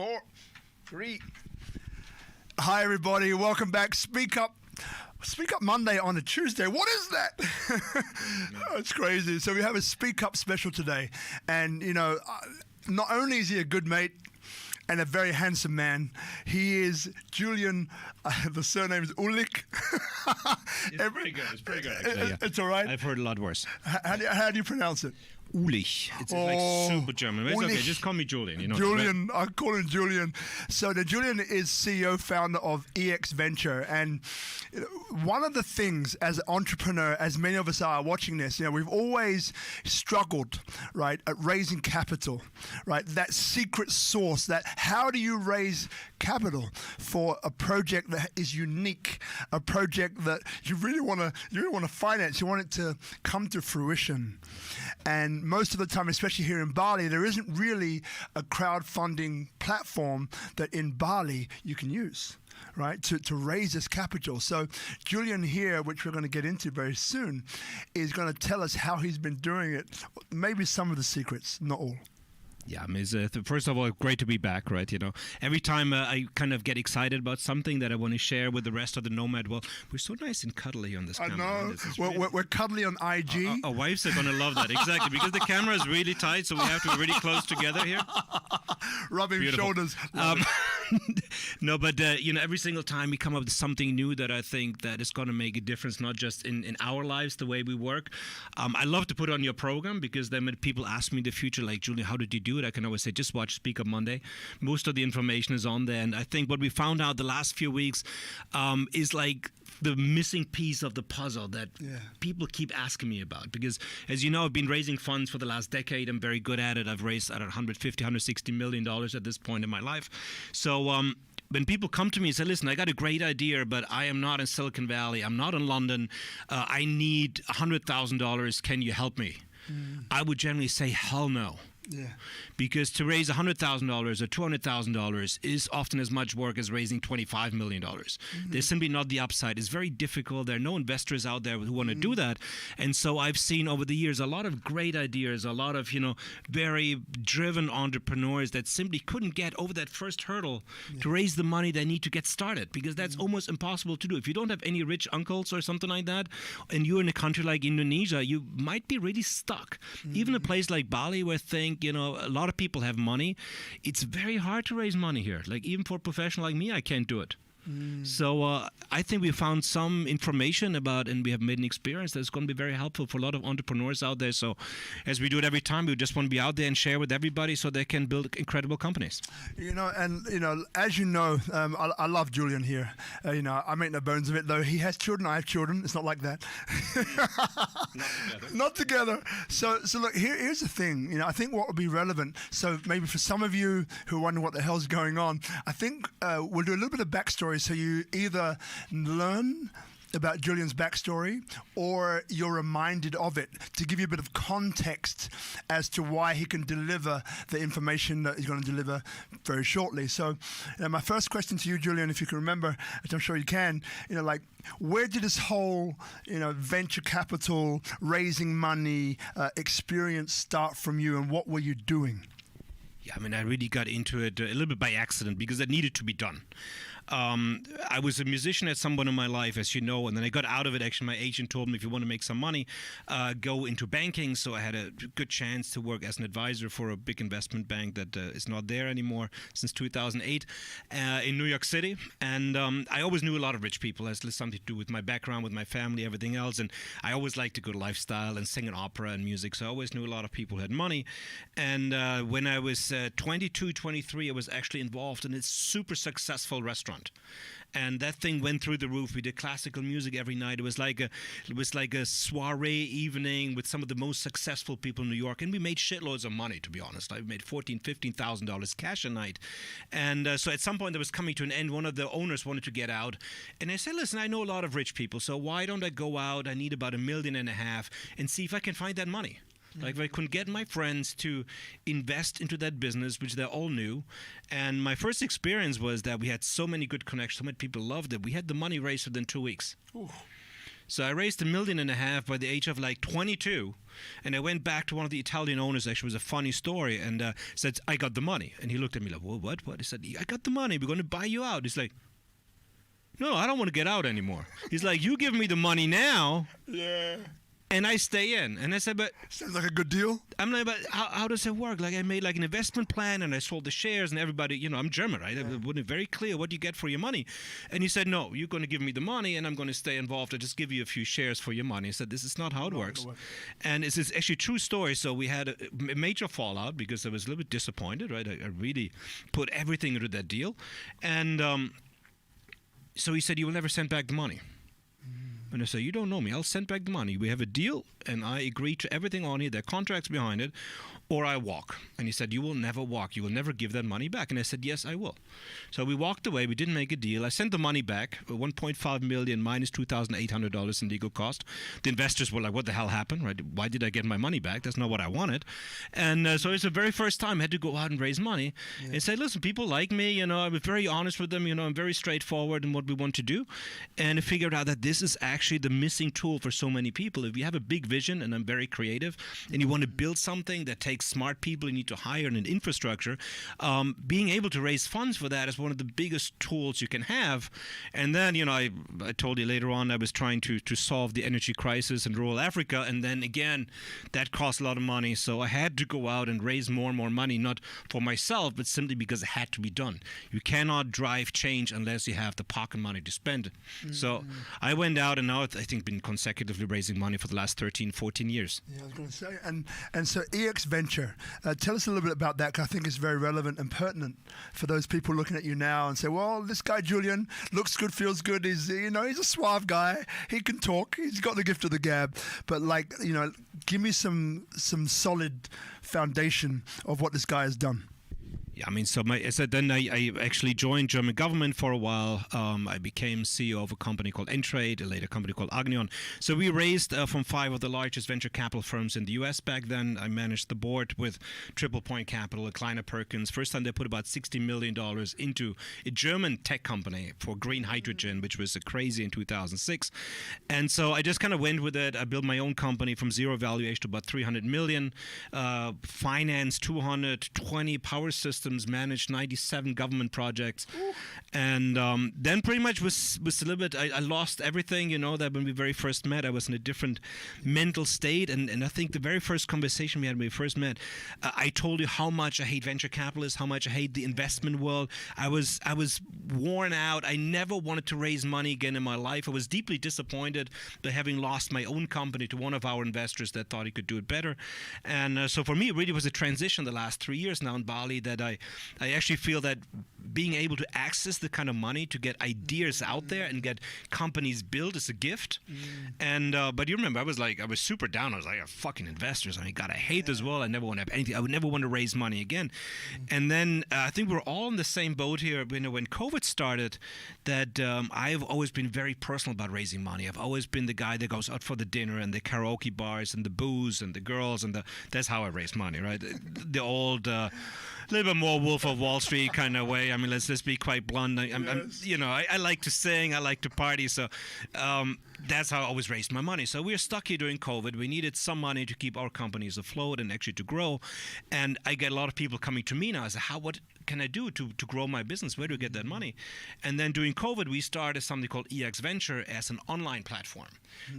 4, 3. Hi, everybody. Welcome back. SpeakuP Monday on a Tuesday. What is that? It's crazy. So we have a SpeakuP special today. And, you know, not only is he a good mate and a very handsome man, he is Julien, the surname is Uhlig. It's pretty good. It's pretty good, actually. Yeah. It's all right? I've heard a lot worse. How do you pronounce it? Uhlig. It's like super German. It's okay, just call me Julien. You know, Julien, I call him Julien. So the Julien is CEO, founder of ExVenture, and one of the things as an entrepreneur, as many of us are watching this, you know, we've always struggled, right, at raising capital, right? That secret sauce. That how do you raise capital for a project that is unique, a project that you really want to finance, you want it to come to fruition, and most of the time, especially here in Bali, there isn't really a crowdfunding platform that in Bali you can use, right, to raise this capital. So Julien here, which we're going to get into very soon, is going to tell us how he's been doing it, maybe some of the secrets, not all. Yeah, I mean, first of all, great to be back, right? You know, every time I kind of get excited about something that I want to share with the rest of the Nomad, well, we're so nice and cuddly on this camera. I know. We're cuddly on IG. Our wives are going to love that, exactly, because the camera is really tight, so we have to be really close together here. Rubbing shoulders. No, but, you know, every single time we come up with something new that I think that is going to make a difference, not just in our lives, the way we work. I love to put on your program, because then when people ask me in the future, like, Julien, how did you do it? I can always say, just watch SpeakuP Monday. Most of the information is on there. And I think what we found out the last few weeks is like the missing piece of the puzzle that people keep asking me about. Because, as you know, I've been raising funds for the last decade. I'm very good at it. I've raised, I don't know, $150, $160 million at this point in my life. So when people come to me and say, listen, I got a great idea, but I am not in Silicon Valley. I'm not in London. I need $100,000. Can you help me? I would generally say, hell no. Yeah. Because to raise $100,000 or $200,000 is often as much work as raising $25 million. There's simply not the upside. It's very difficult. There are no investors out there who want to do that. And so I've seen over the years a lot of great ideas, a lot of, you know, very driven entrepreneurs that simply couldn't get over that first hurdle to raise the money they need to get started, because that's almost impossible to do. If you don't have any rich uncles or something like that, and you're in a country like Indonesia, you might be really stuck. Even a place like Bali, where you know, a lot of people have money. It's very hard to raise money here. Like, even for a professional like me, I can't do it. So I think we found some information about, and we have made an experience that's going to be very helpful for a lot of entrepreneurs out there. So as we do it every time, we just want to be out there and share with everybody so they can build incredible companies. You know, and, you know, as you know, I love Julien here. You know, I make no bones of it, though. He has children, I have children. It's not like that. Not together. So look, here's the thing. You know, I think what would be relevant, so maybe for some of you who are wondering what the hell's going on, I think we'll do a little bit of backstory, so you either learn about Juliens' backstory or you're reminded of it, to give you a bit of context as to why he can deliver the information that he's going to deliver very shortly. So my first question to you, Julien, if you can remember, which I'm sure you can, you know, like, where did this whole, you know, venture capital, raising money experience start from you, and what were you doing? Yeah, I mean, I really got into it a little bit by accident, because it needed to be done. I was a musician at some point in my life, as you know, and then I got out of it. Actually, my agent told me, if you want to make some money, go into banking. So I had a good chance to work as an advisor for a big investment bank that is not there anymore since 2008 in New York City. And I always knew a lot of rich people. It has something to do with my background, with my family, everything else. And I always liked a good lifestyle and sing in opera and music. So I always knew a lot of people who had money. And when I was 22, 23, I was actually involved in a super successful restaurant. And that thing went through the roof. We did classical music every night. It was like a soiree evening with some of the most successful people in New York. And we made shitloads of money, to be honest. I made $14,000, $15,000 cash a night. And so at some point, that was coming to an end. One of the owners wanted to get out. And I said, listen, I know a lot of rich people, so why don't I go out? I need about $1.5 million and see if I can find that money. Like, if I couldn't get my friends to invest into that business, which they all knew. And my first experience was that we had so many good connections, so many people loved it. We had the money raised within 2 weeks. Ooh. So I raised $1.5 million by the age of like 22. And I went back to one of the Italian owners. Actually, it was a funny story, and said, I got the money. And he looked at me like, well, what? I said, I got the money. We're going to buy you out. He's like, no, I don't want to get out anymore. He's like, you give me the money now. Yeah. And I stay in. And I said, but... Sounds like a good deal. I'm like, but how does it work? Like, I made like an investment plan and I sold the shares and everybody, I'm German, right? I wasn't very clear what you get for your money. And he said, no, you're going to give me the money and I'm going to stay involved. I'll just give you a few shares for your money. I said, this is not how it works. And it's actually a true story. So we had a major fallout because I was a little bit disappointed, right? I really put everything into that deal. And so he said, you will never send back the money. And I said, you don't know me. I'll send back the money. We have a deal, and I agree to everything on it. There are contracts behind it, or I walk. And he said, you will never walk. You will never give that money back. And I said, yes, I will. So we walked away. We didn't make a deal. I sent the money back, $1.5 million minus $2,800 in legal cost. The investors were like, what the hell happened? Right? Why did I get my money back? That's not what I wanted. And so it's the very first time I had to go out and raise money and say, listen, people like me. I was very honest with them. I'm very straightforward in what we want to do. And I figured out that this is actually the missing tool for so many people. If you have a big vision, and I'm very creative, and you want to build something that takes smart people you need to hire an infrastructure, being able to raise funds for that is one of the biggest tools you can have. And then, I told you later on, I was trying to solve the energy crisis in rural Africa. And then again, that cost a lot of money. So I had to go out and raise more and more money, not for myself, but simply because it had to be done. You cannot drive change unless you have the pocket money to spend it. So I went out and now I think been consecutively raising money for the last 13, 14 years. Yeah, I was going to say. And so ExVenture, tell us a little bit about that, because I think it's very relevant and pertinent for those people looking at you now and say, well, this guy Julien looks good, feels good. He's a suave guy. He can talk. He's got the gift of the gab. But give me some solid foundation of what this guy has done. So then I actually joined German government for a while. I became CEO of a company called Entrade, a later company called Agnion. So we raised from 5 of the largest venture capital firms in the US back then. I managed the board with Triple Point Capital, a Kleiner Perkins. First time they put about $60 million into a German tech company for green hydrogen, which was crazy in 2006. And so I just kind of went with it. I built my own company from zero valuation to about 300 million, financed 220 power systems, managed 97 government projects. And then pretty much was a little bit, I lost everything, that when we very first met, I was in a different mental state. And I think the very first conversation we had when we first met, I told you how much I hate venture capitalists, how much I hate the investment world. I was worn out. I never wanted to raise money again in my life. I was deeply disappointed by having lost my own company to one of our investors that thought he could do it better. And so for me, it really was a transition the last 3 years now in Bali that I actually feel that being able to access the kind of money to get ideas out there and get companies built is a gift. And but you remember, I was super down. I was like, fucking investors. God, I hate this world. I never want to have anything. I would never want to raise money again. And then I think we're all in the same boat here. When COVID started, that I've always been very personal about raising money. I've always been the guy that goes out for the dinner and the karaoke bars and the booze and the girls and that's how I raise money, right? The old. A little bit more Wolf of Wall Street kind of way. Let's just be quite blunt. I like to sing, I like to party, so that's how I always raised my money. So we were stuck here during COVID. We needed some money to keep our companies afloat and actually to grow. And I get a lot of people coming to me now. I say, what can I do to grow my business? Where do I get that money? And then during COVID, we started something called ExVenture as an online platform.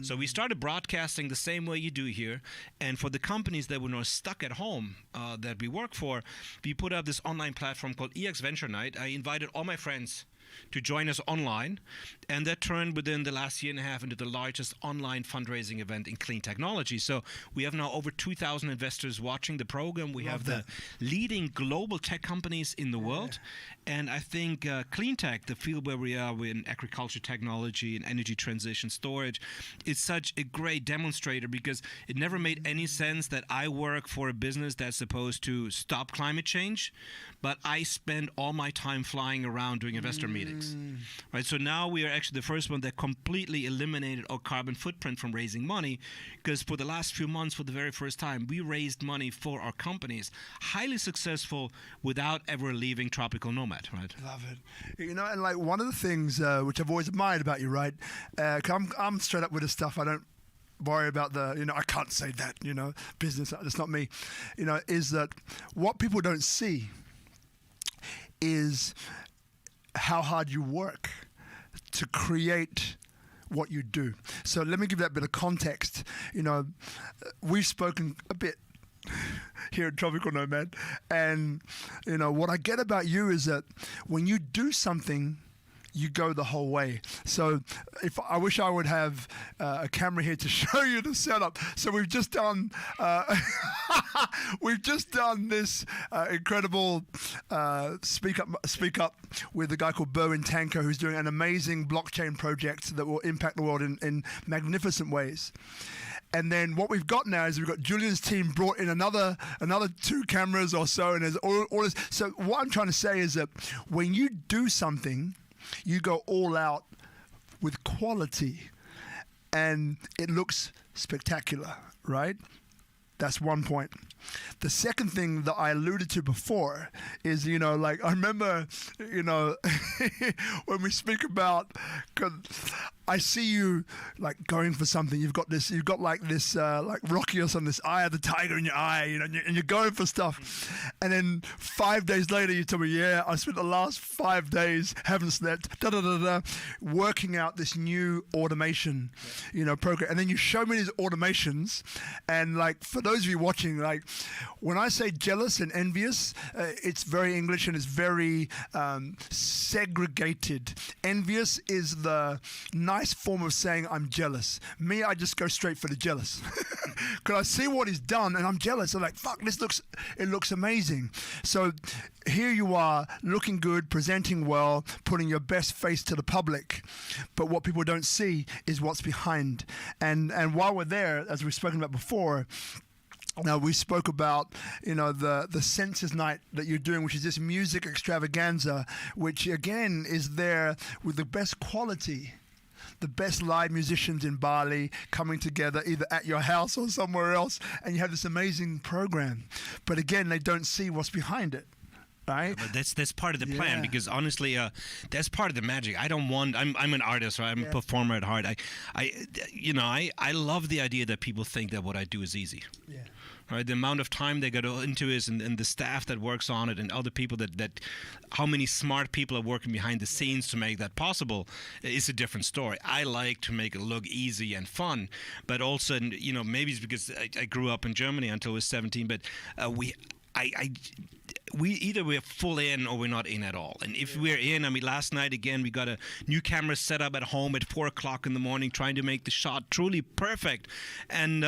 So we started broadcasting the same way you do here. And for the companies that were now stuck at home that we work for, we put up this online platform called ExVenture Night. I invited all my friends to join us online, and that turned within the last year and a half into the largest online fundraising event in clean technology. So we have now over 2,000 investors watching the program. We have the leading global tech companies in the world, and I think clean tech, the field where we are in agriculture technology and energy transition storage, is such a great demonstrator because it never made any sense that I work for a business that's supposed to stop climate change, but I spend all my time flying around doing investor meetings. meetings. Right? So now we are actually the first one that completely eliminated our carbon footprint from raising money, because for the last few months, for the very first time, we raised money for our companies, highly successful without ever leaving Tropical Nomad, right? Love it. You know, and like one of the things which I've always admired about you, right? 'Cause I'm straight up with this stuff. I don't worry about the, I can't say that, business, that's not me, is that what people don't see is how hard you work to create what you do. So let me give that bit of context. We've spoken a bit here at Tropical Nomad, and what I get about you is that when you do something, you go the whole way. So I wish I would have a camera here to show you the setup. So we've just done this incredible speak up with a guy called Bowen Tanko, who's doing an amazing blockchain project that will impact the world in magnificent ways. And then what we've got now is we've got Julien's team brought in another 2 cameras or so, and there's all this. So what I'm trying to say is that when you do something, you go all out with quality, and it looks spectacular, right? That's one point. The second thing that I alluded to before is, like I remember, when we speak about, 'cause I see you like going for something. You've got this like Rocky or something, this eye of the tiger in your eye, and you're going for stuff. And then 5 days later, you tell me, yeah, I spent the last 5 days, haven't slept, working out this new automation, program. And then you show me these automations, and like for those of you watching, like when I say jealous and envious, it's very English and it's very segregated. Envious is the nice form of saying I'm jealous. Me, I just go straight for the jealous. Because I see what he's done and I'm jealous. I'm like, fuck, it looks amazing. So here you are, looking good, presenting well, putting your best face to the public. But what people don't see is what's behind. And while we're there, as we've spoken about before, now we spoke about, the Senses Night that you're doing, which is this music extravaganza, which again is there with the best quality, the best live musicians in Bali coming together either at your house or somewhere else, and you have this amazing program. But again, they don't see what's behind it. Right? But that's part of the plan, because honestly, that's part of the magic. I'm an artist, right? I'm a performer at heart. I love the idea that people think that what I do is easy. Yeah. Right, the amount of time they go into it, and the staff that works on it, and other people that how many smart people are working behind the scenes to make that possible is a different story. I like to make it look easy and fun, but also, maybe it's because I grew up in Germany until I was 17, but we either we're full in or we're not in at all. And if we're in, last night again, we got a new camera set up at home at 4 o'clock in the morning, trying to make the shot truly perfect. And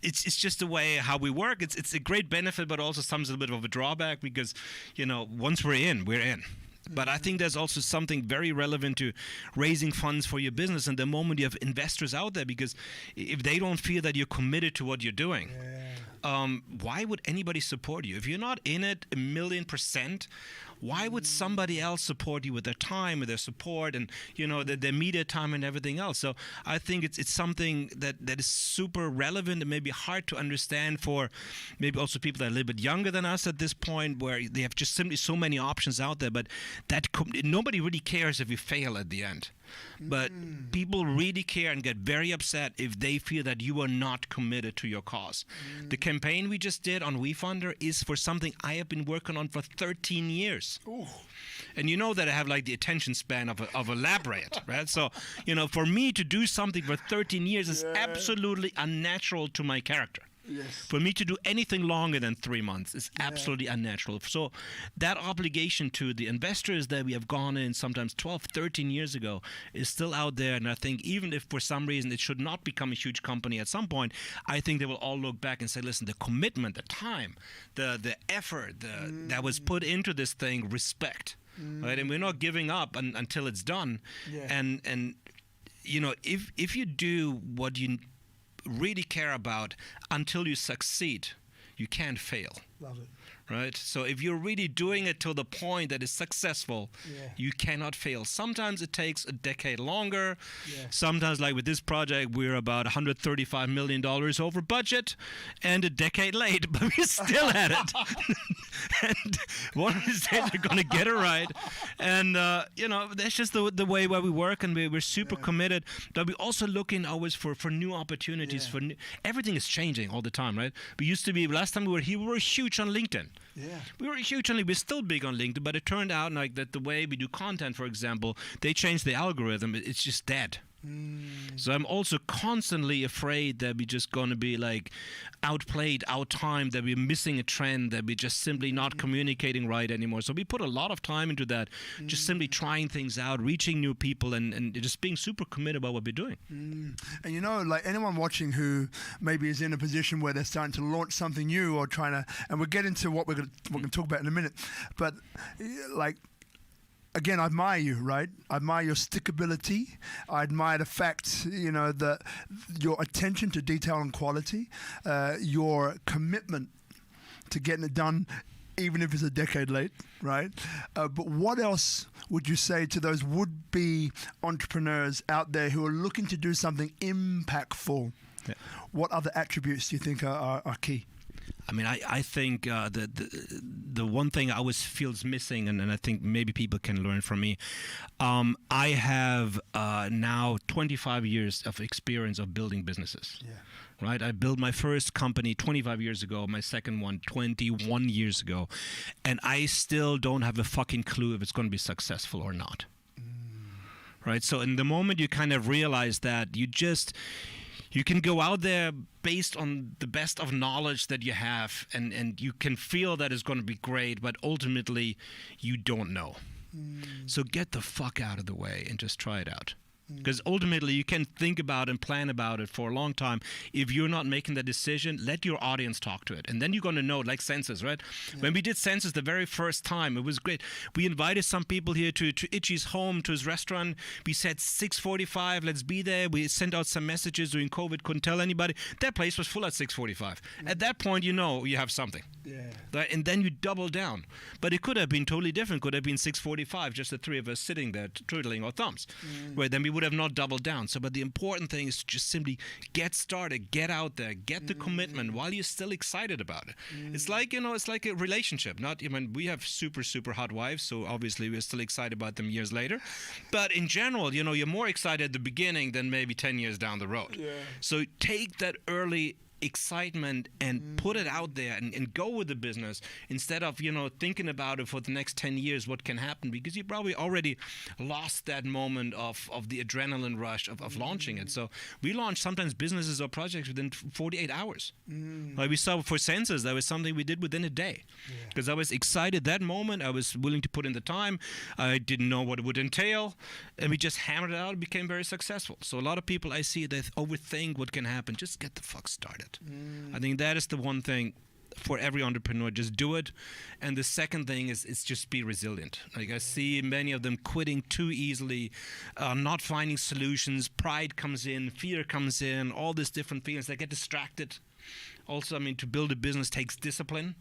it's just the way how we work. It's a great benefit, but also some a little bit of a drawback, because once we're in, we're in. But I think there's also something very relevant to raising funds for your business, and the moment you have investors out there, because if they don't feel that you're committed to what you're doing, why would anybody support you? If you're not in it 1,000,000%, why would somebody else support you with their time, with their support, and their media time and everything else? So I think it's something that is super relevant and maybe hard to understand for maybe also people that are a little bit younger than us at this point, where they have just simply so many options out there. But nobody really cares if you fail at the end. But people really care and get very upset if they feel that you are not committed to your cause. The campaign we just did on WeFunder is for something I have been working on for 13 years. Ooh. And you know that I have like the attention span of a lab rat, right? So, for me to do something for 13 years is absolutely unnatural to my character. Yes. For me to do anything longer than 3 months is absolutely unnatural. So that obligation to the investors that we have gone in sometimes 12, 13 years ago is still out there. And I think even if for some reason it should not become a huge company at some point, I think they will all look back and say, listen, the commitment, the time, the effort that was put into this thing, respect. Right? And we're not giving up until it's done. Yeah. And if you do what you really care about until you succeed, you can't fail. Love it. Right? So if you're really doing it to the point that is successful, you cannot fail. Sometimes it takes a decade longer. Sometimes, like with this project, we're about $135 million over budget and a decade late, but we're still at it. And one of these days we're going to get it right. And, that's just the way where we work, and we're super committed. But we're also looking always for new opportunities. Everything is changing all the time, right? We used to be, last time we were here, we were huge on LinkedIn. We were huge on LinkedIn. We're still big on LinkedIn, but it turned out like that the way we do content, for example, they changed the algorithm. It's just dead. So I'm also constantly afraid that we're just going to be like outplayed, outtimed, that we're missing a trend, that we're just simply not communicating right anymore. So we put a lot of time into that, just simply trying things out, reaching new people, and just being super committed about what we're doing. And like anyone watching who maybe is in a position where they're starting to launch something new or trying to, and we'll get into what we're going to talk about in a minute, but like, again, I admire you, right? I admire your stickability. I admire the fact, that your attention to detail and quality, your commitment to getting it done, even if it's a decade late, right? But what else would you say to those would-be entrepreneurs out there who are looking to do something impactful? What other attributes do you think are key? I mean, I think the one thing I always feel is missing, and I think maybe people can learn from me. I have now 25 years of experience of building businesses. Right? I built my first company 25 years ago, my second one 21 years ago, and I still don't have a fucking clue if it's going to be successful or not. Right? So in the moment you kind of realize that you can go out there based on the best of knowledge that you have, and you can feel that it's going to be great, but ultimately you don't know. So get the fuck out of the way and just try it out. Because ultimately you can think about and plan about it for a long time. If you're not making the decision, let your audience talk to it. And then you're going to know, like Census, right? When we did Census the very first time, it was great. We invited some people here to Itchy's home, to his restaurant. We said 6:45, let's be there. We sent out some messages during COVID, couldn't tell anybody. That place was full at 6:45. At that point, you have something. Right? And then you double down. But it could have been totally different. Could have been 6:45, just the three of us sitting there twiddling our thumbs. Where then we would have not doubled down. So, but the important thing is to just simply get started, get out there, get the commitment while you're still excited about it. It's like, it's like a relationship. We have super, super hot wives, so obviously we're still excited about them years later. But in general, you're more excited at the beginning than maybe 10 years down the road. So take that early excitement and put it out there and go with the business instead of thinking about it for the next 10 years what can happen, because you probably already lost that moment of the adrenaline rush of launching it. So we launch sometimes businesses or projects within 48 hours. Like we saw for Census, that was something we did within a day, because I was excited that moment. I was willing to put in the time. I didn't know what it would entail, and we just hammered it out. It became very successful. So a lot of people I see, they overthink what can happen. Just get the fuck started. I think that is the one thing for every entrepreneur. Just do it. And the second thing is just be resilient. Like I see many of them quitting too easily, not finding solutions. Pride comes in, fear comes in, all these different feelings. They get distracted. Also, to build a business takes discipline.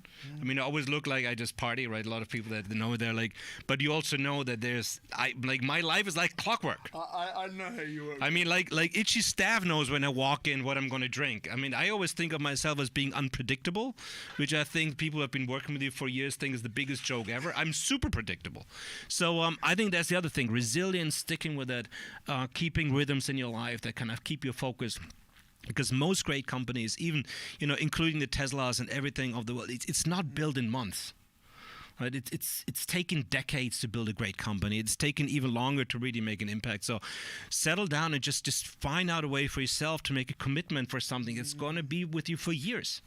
I always look like I just party, right? A lot of people that know, they're like, but you also know that my life is like clockwork. I know how you work. Like Itchy staff knows when I walk in what I'm going to drink. I always think of myself as being unpredictable, which I think people who have been working with you for years think is the biggest joke ever. I'm super predictable. So I think that's the other thing. Resilience, sticking with it, keeping rhythms in your life that kind of keep you focused. Because most great companies, even, including the Teslas and everything of the world, it's not built in months. Right? It's taken decades to build a great company. It's taken even longer to really make an impact. So settle down and just find out a way for yourself to make a commitment for something that's going to be with you for years.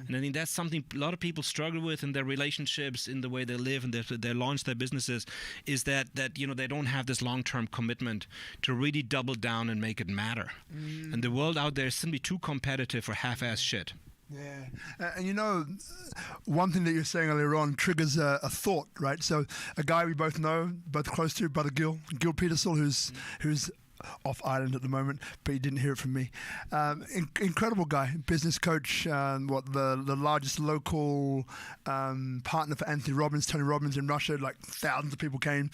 And I think that's something a lot of people struggle with in their relationships, in the way they live and they launch their businesses, is that they don't have this long-term commitment to really double down and make it matter. And the world out there is simply too competitive for half-ass shit. And one thing that you're saying earlier on triggers a thought, right? So a guy we both know, both close to, Brother Gil Petersall, who's off island at the moment, but he didn't hear it from me. Incredible guy, business coach, the largest local partner for Anthony Robbins, Tony Robbins in Russia. Like thousands of people came.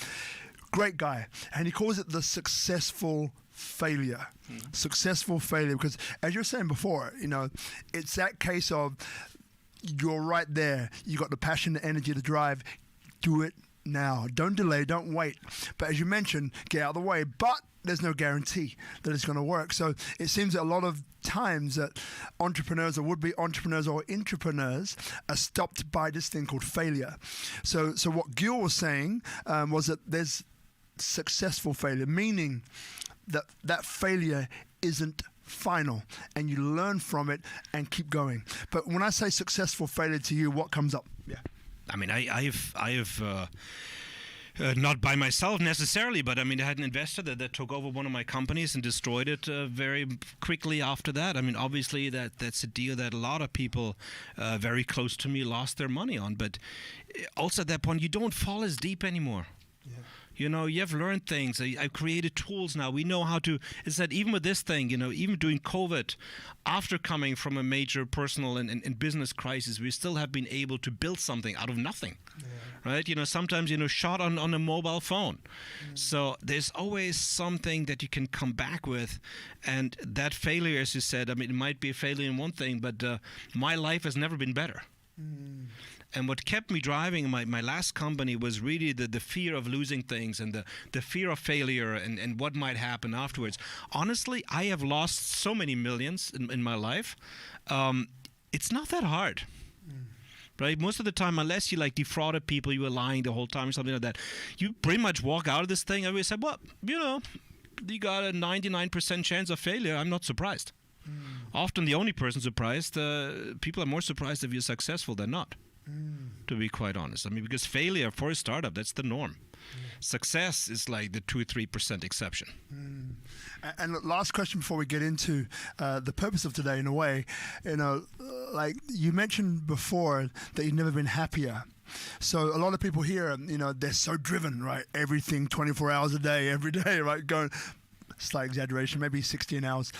Great guy, and he calls it the successful failure. Successful failure, because as you were saying before, it's that case of you're right there. You got the passion, the energy, the drive. Do it now. Don't delay. Don't wait. But as you mentioned, get out of the way. But there's no guarantee that it's going to work. So it seems that a lot of times that entrepreneurs or would-be entrepreneurs or intrapreneurs are stopped by this thing called failure. So what Gil was saying was that there's successful failure, meaning that failure isn't final, and you learn from it and keep going. But when I say successful failure to you, what comes up? Yeah. I mean, I have not by myself necessarily, but I mean, I had an investor that took over one of my companies and destroyed it very quickly after that. I mean, obviously that's a deal that a lot of people very close to me lost their money on. But also at that point, you don't fall as deep anymore. Yeah. You have learned things. I've created tools now. We know how to, it's that even with this thing, even during COVID, after coming from a major personal and business crisis, we still have been able to build something out of nothing, right? Sometimes, shot on a mobile phone. So there's always something that you can come back with. And that failure, as you said, I mean, it might be a failure in one thing, but my life has never been better. And what kept me driving my last company was really the fear of losing things and the fear of failure and what might happen afterwards. Honestly, I have lost so many millions in my life. It's not that hard. Right? Most of the time, unless you defrauded people, you were lying the whole time or something like that, you pretty much walk out of this thing and we said, well, you got a 99% chance of failure. I'm not surprised. Often the only person surprised, people are more surprised if you're successful than not. To be quite honest. I mean, because failure for a startup, that's the norm. Success is like the 2 or 3% exception. And look, last question before we get into the purpose of today, in a way, like you mentioned before that you've never been happier. So a lot of people here, they're so driven, right? Everything 24 hours a day, every day, right? Going, slight exaggeration, maybe 16 hours.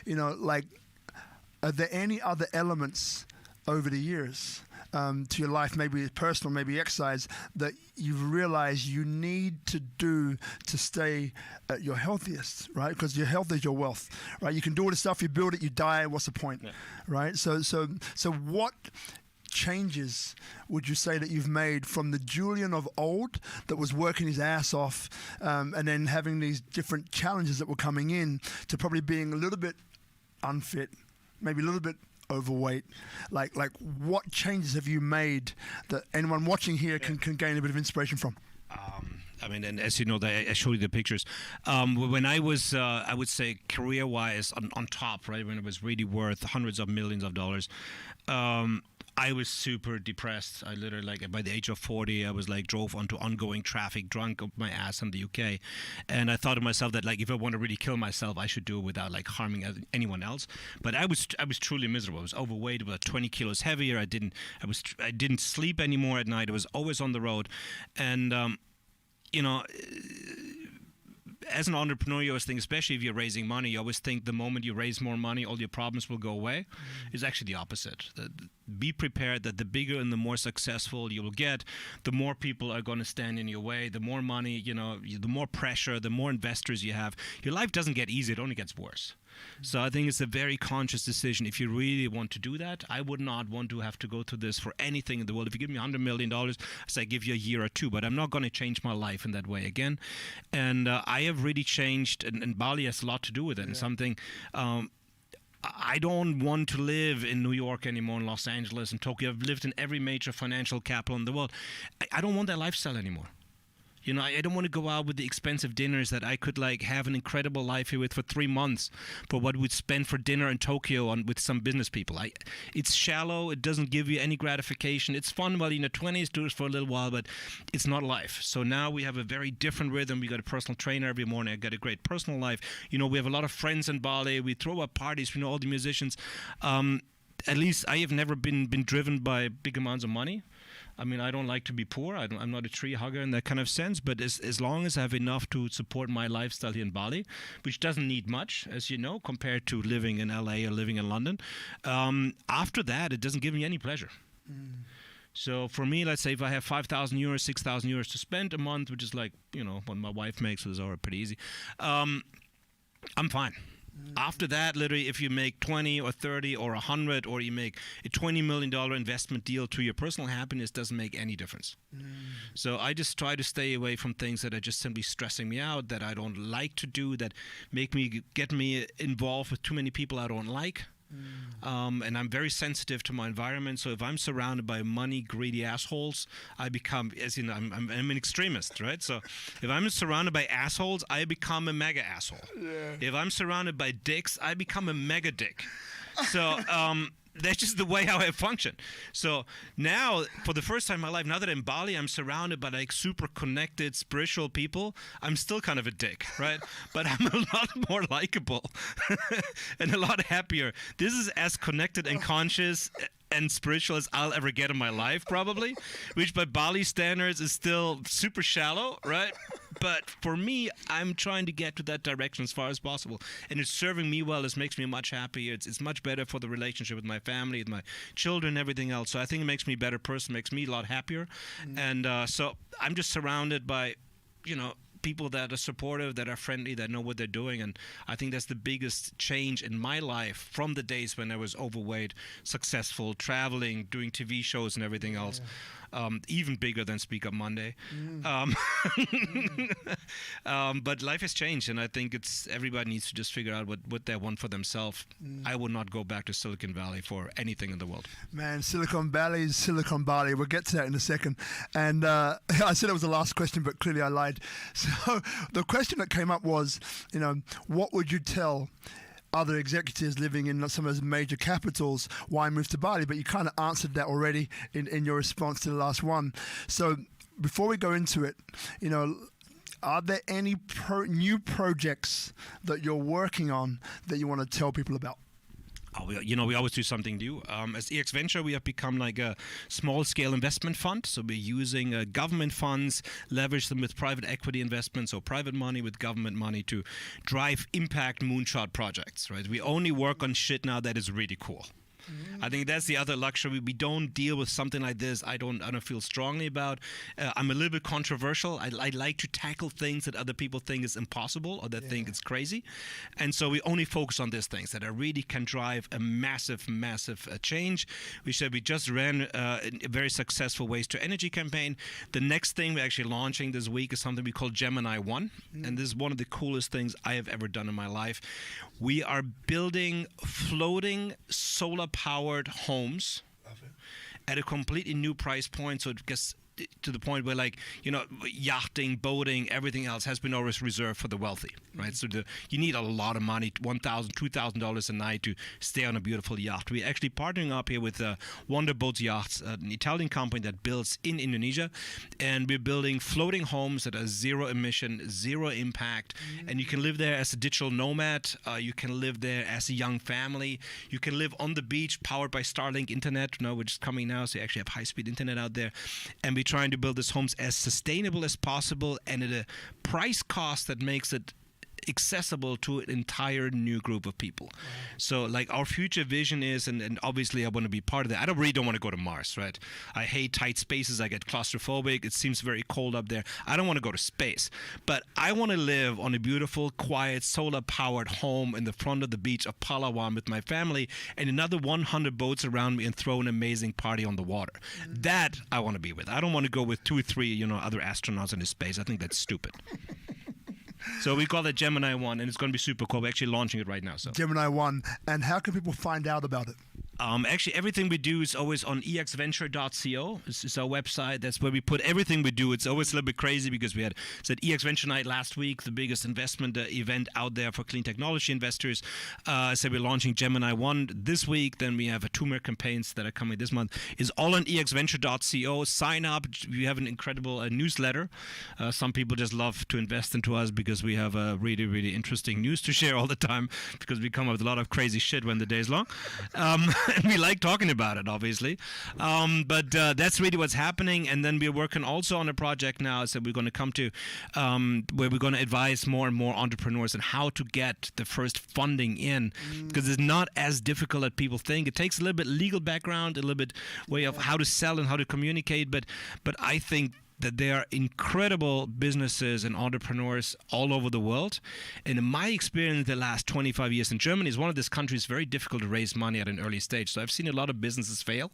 Are there any other elements over the years to your life, maybe personal, maybe exercise, that you've realized you need to do to stay at your healthiest, right? Because your health is your wealth, right? You can do all this stuff, you build it, you die, what's the point, right? So what changes would you say that you've made from the Julien of old that was working his ass off and then having these different challenges that were coming in to probably being a little bit unfit, maybe a little bit overweight? Like what changes have you made that anyone watching here can gain a bit of inspiration from? I mean, and as you know, I showed you the pictures. When I was, I would say, career-wise on top, right, when it was really worth hundreds of millions of dollars, I was super depressed. I literally, by the age of 40, I was drove onto ongoing traffic, drunk up my ass in the UK. And I thought to myself that, if I want to really kill myself, I should do it without, harming anyone else. But I was truly miserable. I was overweight, about 20 kilos heavier. I didn't sleep anymore at night. I was always on the road. And, as an entrepreneur, you always think, especially if you're raising money, you always think the moment you raise more money, all your problems will go away. It's actually the opposite. Be prepared that the bigger and the more successful you will get, the more people are going to stand in your way, the more money, the more pressure, the more investors you have. Your life doesn't get easier, it only gets worse. So I think it's a very conscious decision. If you really want to do that, I would not want to have to go through this for anything in the world. If you give me $100 million, I say I give you a year or two, but I'm not going to change my life in that way again. And I have really changed, and Bali has a lot to do with it. And something, I don't want to live in New York anymore, in Los Angeles and Tokyo. I've lived in every major financial capital in the world. I don't want that lifestyle anymore. I don't want to go out with the expensive dinners that I could have an incredible life here with for 3 months, but what we'd spend for dinner in Tokyo with some business people. It's shallow. It doesn't give you any gratification. It's fun while you're in your 20s, do it for a little while, but it's not life. So now we have a very different rhythm. We got a personal trainer every morning. I got a great personal life. We have a lot of friends in Bali. We throw up parties. All the musicians. At least I have never been driven by big amounts of money. I mean, I don't like to be poor. I'm not a tree hugger in that kind of sense. But as long as I have enough to support my lifestyle here in Bali, which doesn't need much, as you know, compared to living in LA or living in London, after that, it doesn't give me any pleasure. So for me, let's say if I have 5,000 euros, 6,000 euros to spend a month, which is like, what my wife makes, is already pretty easy, I'm fine. After that, literally, if you make 20 or 30 or 100, or you make a $20 million investment deal to your personal happiness, doesn't make any difference. So I just try to stay away from things that are just simply stressing me out, that I don't like to do, that get me involved with too many people I don't like. And I'm very sensitive to my environment. So if I'm surrounded by money greedy assholes, I become, as you know, I'm an extremist, right? So if I'm surrounded by assholes, I become a mega asshole. Yeah. If I'm surrounded by dicks, I become a mega dick. So that's just the way how I function. So now, for the first time in my life, now that I'm in Bali, I'm surrounded by like super connected, spiritual people. I'm still kind of a dick, right? But I'm a lot more likable and a lot happier. This is as connected and conscious and spiritual as I'll ever get in my life, probably, which by Bali standards is still super shallow, right? But for me, I'm trying to get to that direction as far as possible. And it's serving me well. It makes me much happier. It's much better for the relationship with my family, with my children, everything else. So I think it makes me a better person, makes me a lot happier. And so I'm just surrounded by, people that are supportive, that are friendly, that know what they're doing. And I think that's the biggest change in my life from the days when I was overweight, successful, traveling, doing TV shows and everything else. Even bigger than SpeakuP Monday. But life has changed, and I think everybody needs to just figure out what they want for themselves. I would not go back to Silicon Valley for anything in the world. Man, Silicon Valley is Silicon Valley. We'll get to that in a second. And I said it was the last question, but clearly I lied. So the question that came up was, what would you tell other executives living in some of those major capitals why move to Bali? But you kind of answered that already in your response to the last one. So before we go into it, are there any new projects that you're working on that you want to tell people about? We always do something new. As ExVenture, we have become like a small-scale investment fund. So we're using government funds, leverage them with private equity investments, so private money with government money to drive impact moonshot projects, right? We only work on shit now that is really cool. I think that's the other luxury. We don't deal with something like this I don't feel strongly about. I'm a little bit controversial. I like to tackle things that other people think is impossible or that think it's crazy. And so we only focus on these things that really can drive a massive, massive change. We just ran a very successful waste to energy campaign. The next thing we're actually launching this week is something we call Gemini 1. And this is one of the coolest things I have ever done in my life. We are building floating solar-powered homes at a completely new price point. So it gets to the point where, yachting, boating, everything else has been always reserved for the wealthy, right? So you need a lot of money, $1,000, $2,000 a night to stay on a beautiful yacht. We're actually partnering up here with Wonder Boats Yachts, an Italian company that builds in Indonesia, and we're building floating homes that are zero emission, zero impact, and you can live there as a digital nomad. You can live there as a young family. You can live on the beach, powered by Starlink internet, which is coming now, so you actually have high-speed internet out there. And we're trying to build these homes as sustainable as possible and at a price cost that makes it accessible to an entire new group of people. Wow. So our future vision is, and obviously I want to be part of that. I don't want to go to Mars, right? I hate tight spaces. I get claustrophobic. It seems very cold up there. I don't want to go to space, but I want to live on a beautiful, quiet, solar-powered home in the front of the beach of Palawan with my family and another 100 boats around me and throw an amazing party on the water. That I want to be with. I don't want to go with 2 or 3, other astronauts into space. I think that's stupid. So we call it Gemini 1, and it's going to be super cool. We're actually launching it right now. So Gemini 1. And how can people find out about it? Actually, everything we do is always on exventure.co. It's our website. That's where we put everything we do. It's always a little bit crazy because we had ExVenture Night last week, the biggest investment event out there for clean technology investors. So we're launching Gemini 1 this week. Then we have 2 more campaigns that are coming this month. It's all on exventure.co. Sign up. We have an incredible newsletter. Some people just love to invest into us because we have really, really interesting news to share all the time because we come up with a lot of crazy shit when the day is long. and we like talking about it, obviously. But that's really what's happening. And then we're working also on a project now. So we're going to come to where we're going to advise more and more entrepreneurs on how to get the first funding in, because it's not as difficult as people think. It takes a little bit legal background, a little bit way of how to sell and how to communicate. But I think that there are incredible businesses and entrepreneurs all over the world. And in my experience, the last 25 years in Germany is one of these countries very difficult to raise money at an early stage. So I've seen a lot of businesses fail.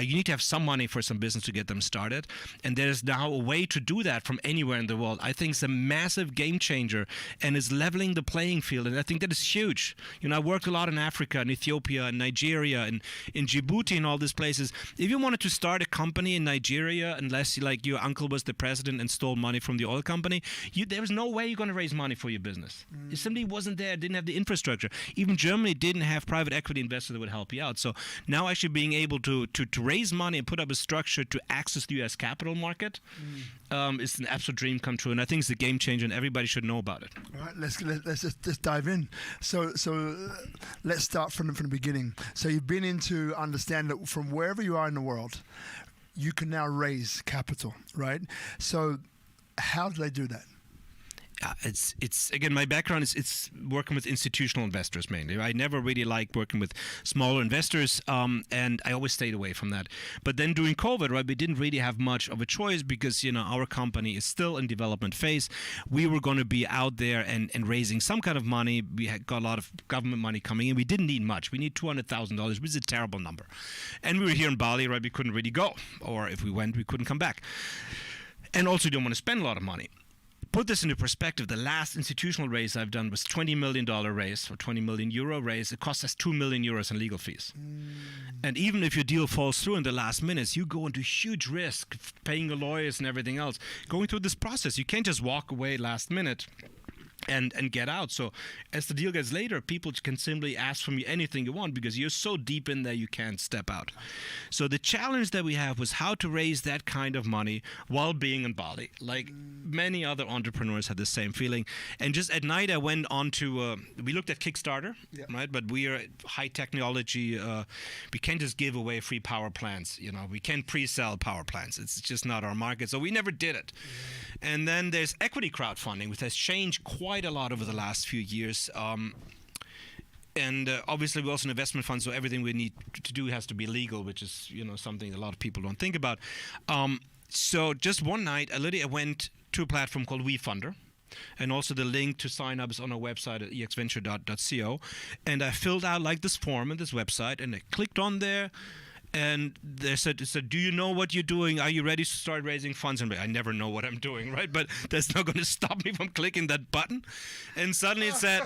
You need to have some money for some business to get them started. And there's now a way to do that from anywhere in the world. I think it's a massive game changer and is leveling the playing field. And I think that is huge. You know, I worked a lot in Africa and Ethiopia and Nigeria and in Djibouti and all these places. If you wanted to start a company in Nigeria, unless like your uncle was the president and stole money from the oil company, there was no way you're going to raise money for your business. It simply wasn't there, didn't have the infrastructure. Even Germany didn't have private equity investors that would help you out. So now actually being able to raise money and put up a structure to access the U.S. capital market is an absolute dream come true. And I think it's a game changer and everybody should know about it. All right, let's just dive in. So let's start from the beginning. So you've been in to understand that from wherever you are in the world, you can now raise capital, right? So how do they do that? It's again, my background is it's working with institutional investors mainly. I never really liked working with smaller investors, and I always stayed away from that. But then during COVID, right, we didn't really have much of a choice because, you know, our company is still in development phase. We were going to be out there and raising some kind of money. We had got a lot of government money coming in. We didn't need much. We need $200,000, which is a terrible number. And we were here in Bali, right? We couldn't really go, or if we went, we couldn't come back. And also, you don't want to spend a lot of money. Put this into perspective, the last institutional raise I've done was $20 million raise or 20 million euro raise. It cost us 2 million euros in legal fees. And even if your deal falls through in the last minutes, you go into huge risk, paying the lawyers and everything else, going through this process. You can't just walk away last minute and get out. So as the deal gets later, people can simply ask from you anything you want because you're so deep in there you can't step out. So the challenge that we have was how to raise that kind of money while being in Bali. Like many other entrepreneurs had the same feeling. And just at night I went on to, we looked at Kickstarter, right? But we are high technology. We can't just give away free power plants. You know, we can't pre-sell power plants. It's just not our market. So we never did it. And then there's equity crowdfunding, which has changed quite a lot over the last few years. And obviously we're also an investment fund, so everything we need to do has to be legal, which is, you know, something a lot of people don't think about. So just one night, I literally went to a platform called WeFunder. And also the link to sign up is on our website at exventure.co. And I filled out like this form in this website, and I clicked on there. And they said, do you know what you're doing? Are you ready to start raising funds? And I never know what I'm doing, right? But that's not going to stop me from clicking that button. And suddenly it said,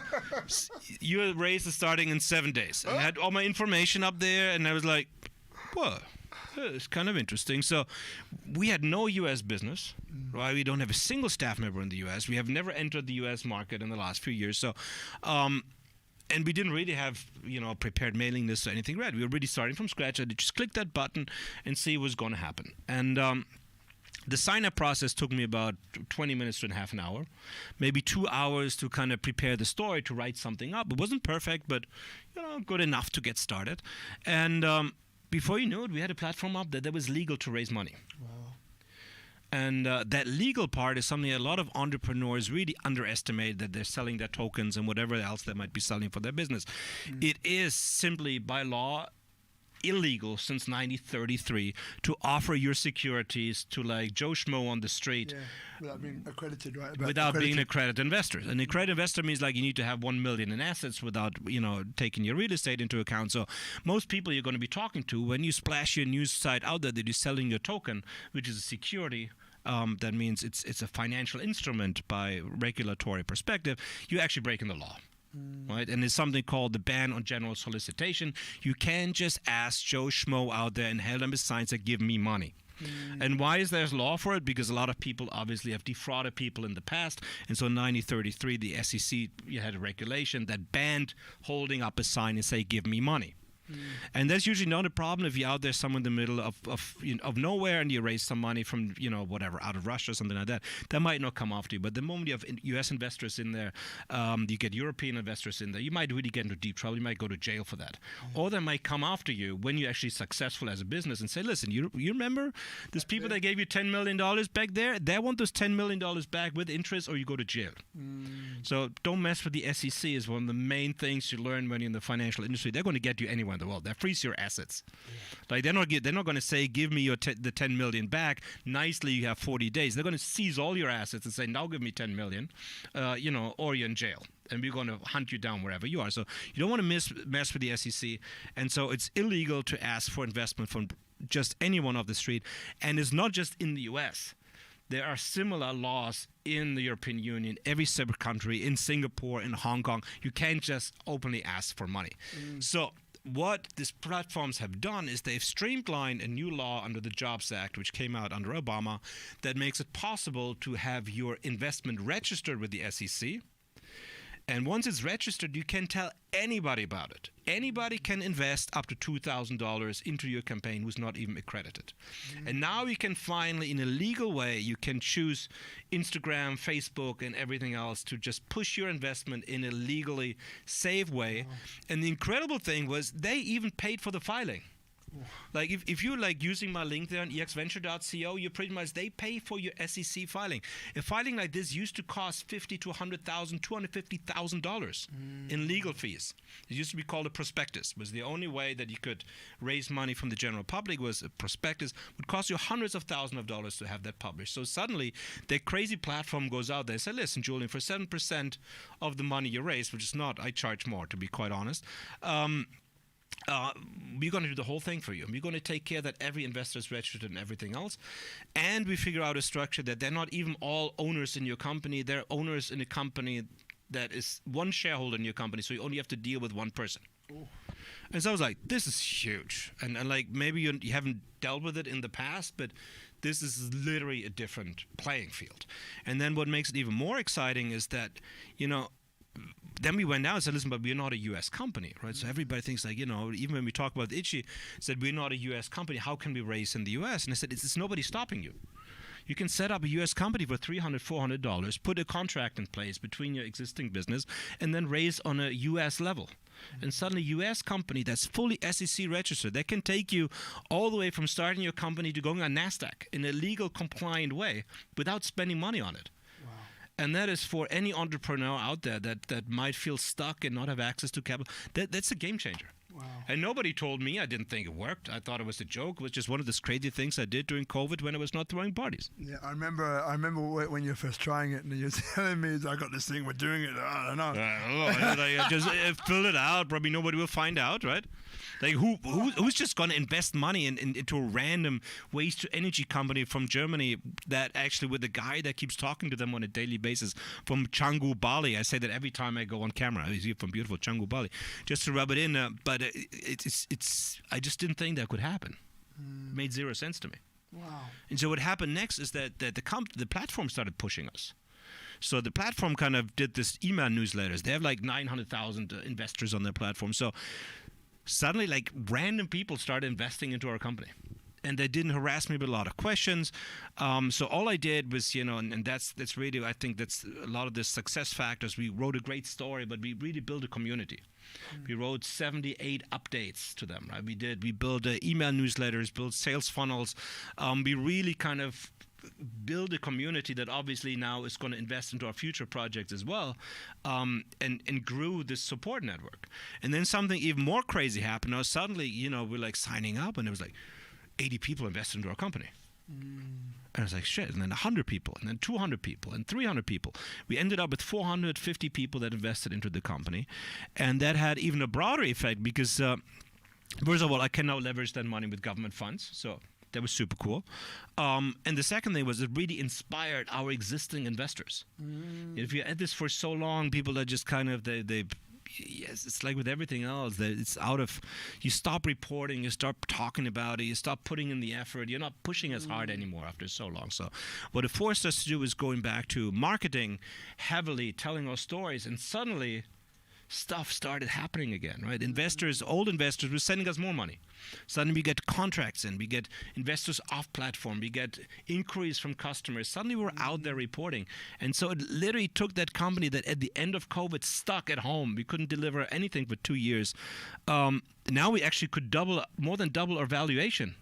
your raise is starting in 7 days. And I had all my information up there, and I was like, whoa. It's kind of interesting. So we had no U.S. business, right? We don't have a single staff member in the U.S. We have never entered the U.S. market in the last few years. So, and we didn't really have, you know, prepared mailing lists or anything ready. We were really starting from scratch. I just click that button and see what's going to happen. And the sign-up process took me about 20 minutes to half an hour, maybe 2 hours to kind of prepare the story, to write something up. It wasn't perfect, but, you know, good enough to get started. And before you knew it, we had a platform up that was legal to raise money. Wow. And that legal part is something a lot of entrepreneurs really underestimate, that they're selling their tokens and whatever else they might be selling for their business. It is simply by law illegal since 1933 to offer your securities to like Joe Schmo on the street without being accredited, right? Without being an accredited investor. An accredited investor means like you need to have 1 million in assets without, you know, taking your real estate into account. So most people you're going to be talking to, when you splash your news site out there that you're selling your token, which is a security, that means it's a financial instrument by regulatory perspective, you're actually breaking the law. Right, and there's something called the ban on general solicitation. You can't just ask Joe Schmo out there and hand him a sign that give me money. And why is there law for it? Because a lot of people obviously have defrauded people in the past. And so in 1933, the SEC had a regulation that banned holding up a sign and say, give me money. And that's usually not a problem if you're out there somewhere in the middle of nowhere and you raise some money from, whatever, out of Russia or something like that. That might not come after you. But the moment you have US investors in there, you get European investors in there, you might really get into deep trouble. You might go to jail for that. Or they might come after you when you're actually successful as a business and say, listen, you remember those people that gave you $10 million back there? They want those $10 million back with interest, or you go to jail. So don't mess with the SEC is one of the main things you learn when you're in the financial industry. They're going to get you anywhere in the world. They freeze your assets. Like they're not going to say, give me the 10 million back. Nicely, you have 40 days. They're going to seize all your assets and say, now give me 10 million, or you're in jail. And we're going to hunt you down wherever you are. So you don't want to mess with the SEC. And so it's illegal to ask for investment from just anyone off the street. And it's not just in the US. There are similar laws in the European Union, every separate country, in Singapore, in Hong Kong. You can't just openly ask for money. So what these platforms have done is they've streamlined a new law under the Jobs Act, which came out under Obama, that makes it possible to have your investment registered with the SEC. And once it's registered, you can tell anybody about it. Anybody can invest up to $2,000 into your campaign who's not even accredited. And now you can finally, in a legal way, you can choose Instagram, Facebook, and everything else to just push your investment in a legally safe way. And the incredible thing was they even paid for the filing. Like if you're like using my link there on exventure.co, you pretty much, they pay for your SEC filing. A filing like this used to cost $50,000 to $100,000, $250,000 in legal fees. It used to be called a prospectus. It was the only way that you could raise money from the general public. Was a prospectus would cost you hundreds of thousands of dollars to have that published. So suddenly that crazy platform goes out there and says, listen, Julian, for 7% of the money you raise, which is not, I charge more, to be quite honest, we're going to do the whole thing for you. We're going to take care that every investor is registered and everything else. And we figure out a structure that they're not even all owners in your company. They're owners in a company that is one shareholder in your company. So you only have to deal with one person. And so I was like, this is huge. And like maybe you haven't dealt with it in the past, but this is literally a different playing field. And then what makes it even more exciting is that, then we went down and said, listen, but we're not a U.S. company, right? So everybody thinks like, even when we talk about Itchy, said we're not a U.S. company. How can we raise in the U.S.? And I said, it's nobody stopping you. You can set up a U.S. company for $300, $400, put a contract in place between your existing business, and then raise on a U.S. level. And suddenly U.S. company that's fully SEC registered, that can take you all the way from starting your company to going on NASDAQ in a legal compliant way without spending money on it. And that is for any entrepreneur out there that might feel stuck and not have access to capital. That's a game changer. Wow. And nobody told me. I didn't think it worked. I thought it was a joke. It was just one of those crazy things I did during COVID when I was not throwing parties. Yeah, I remember when you were first trying it and you were telling me, I got this thing, we're doing it. I don't know. I just fill it out. Probably nobody will find out, right? Like who's just going to invest money into a random waste to energy company from Germany that actually with a guy that keeps talking to them on a daily basis from Canggu, Bali. I say that every time I go on camera. He's here from beautiful Canggu, Bali, just to rub it in. But it's I just didn't think that could happen. It made zero sense to me. Wow. And so what happened next is that the platform started pushing us. So the platform kind of did this email newsletters. They have like 900,000 investors on their platform. So suddenly, like random people started investing into our company. And they didn't harass me with a lot of questions. So all I did was, and that's really, I think that's a lot of the success factors. We wrote a great story, but we really built a community. We wrote 78 updates to them, right? We built email newsletters, built sales funnels. We really kind of build a community that obviously now is going to invest into our future projects as well, and grew this support network. And then something even more crazy happened. Now suddenly, we're like signing up, and there was like 80 people invested into our company. And I was like, shit. And then 100 people, and then 200 people, and 300 people. We ended up with 450 people that invested into the company. And that had even a broader effect because, first of all, I can now leverage that money with government funds. So that was super cool. And the second thing was it really inspired our existing investors. If you're at this for so long, people that just kind of, yes, it's like with everything else, that it's out of, you stop reporting, you start talking about it, you stop putting in the effort, you're not pushing as hard anymore after so long. So what it forced us to do is going back to marketing heavily, telling our stories, and suddenly stuff started happening again, right? Investors, old investors, were sending us more money. Suddenly we get contracts in, we get investors off platform, we get inquiries from customers. Suddenly we're out there reporting. And so it literally took that company that at the end of COVID stuck at home. We couldn't deliver anything for 2 years. Now we actually could more than double our valuation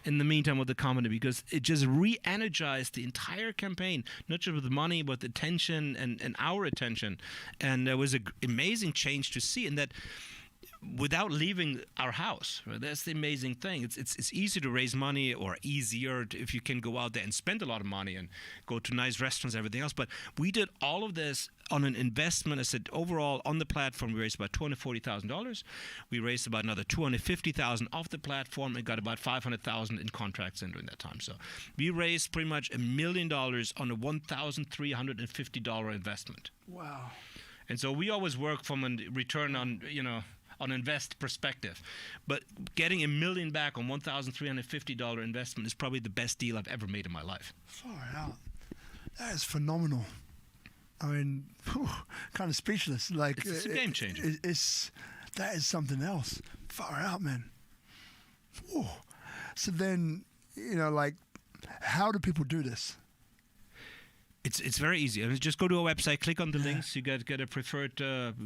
in the meantime with the company, because it just re-energized the entire campaign, not just with money, but attention and our attention. And there was an amazing change to see in that without leaving our house. Right? That's the amazing thing. It's easy to raise money, or easier if you can go out there and spend a lot of money and go to nice restaurants and everything else. But we did all of this on an investment. I said overall on the platform we raised about $240,000. We raised about another $250,000 off the platform and got about $500,000 in contracts in during that time. So we raised pretty much $1 million on a $1,350 investment. Wow. And so we always work from a return on invest perspective. But getting $1 million back on $1,350 investment is probably the best deal I've ever made in my life. Far out. That is phenomenal. I mean, kind of speechless. Like it's a game changer. That is something else. Far out, man. Whew. So then, like, how do people do this? It's very easy. I mean, just go to our website, click on the links. You get a preferred.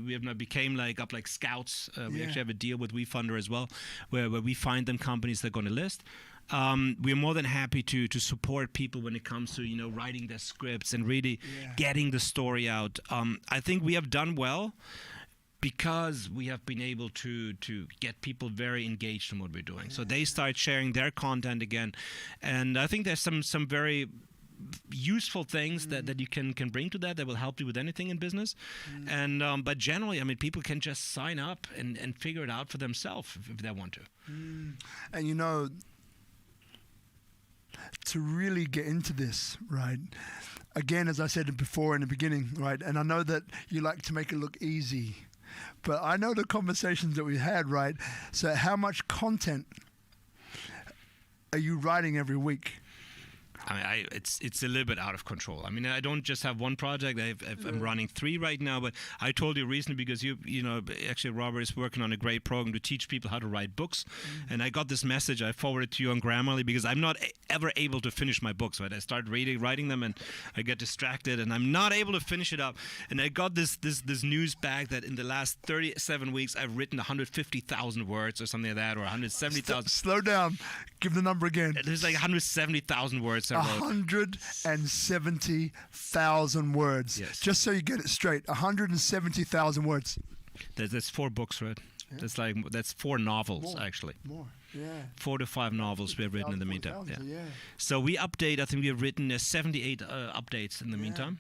We have now became like scouts. We actually have a deal with WeFunder as well, where we find them companies they're going to list. We're more than happy to support people when it comes to writing their scripts and really getting the story out. I think we have done well because we have been able to get people very engaged in what we're doing. So they start sharing their content again, and I think there's some very useful things that you can bring to that will help you with anything in business. And but generally, I mean, people can just sign up and figure it out for themselves if they want to. And to really get into this, right? Again, as I said before in the beginning, right? And I know that you like to make it look easy, but I know the conversations that we had, right? So how much content are you writing every week? I mean, it's a little bit out of control. I mean, I don't just have one project. I'm running 3 right now. But I told you recently because actually Robert is working on a great program to teach people how to write books. And I got this message. I forwarded to you on Grammarly because I'm not ever able to finish my books. Right, I start writing them and I get distracted and I'm not able to finish it up. And I got this news back that in the last 37 weeks I've written 150,000 words or something like that, or 170,000. Slow down. Give the number again. There's like 170,000 words. 170,000 words. Yes. Just so you get it straight, 170,000 words. That's 4 books, right? Yeah. That's 4 novels, actually. More, yeah. 4 to 5 novels we have written in the meantime. So we update. I think we have written 78 updates in the meantime.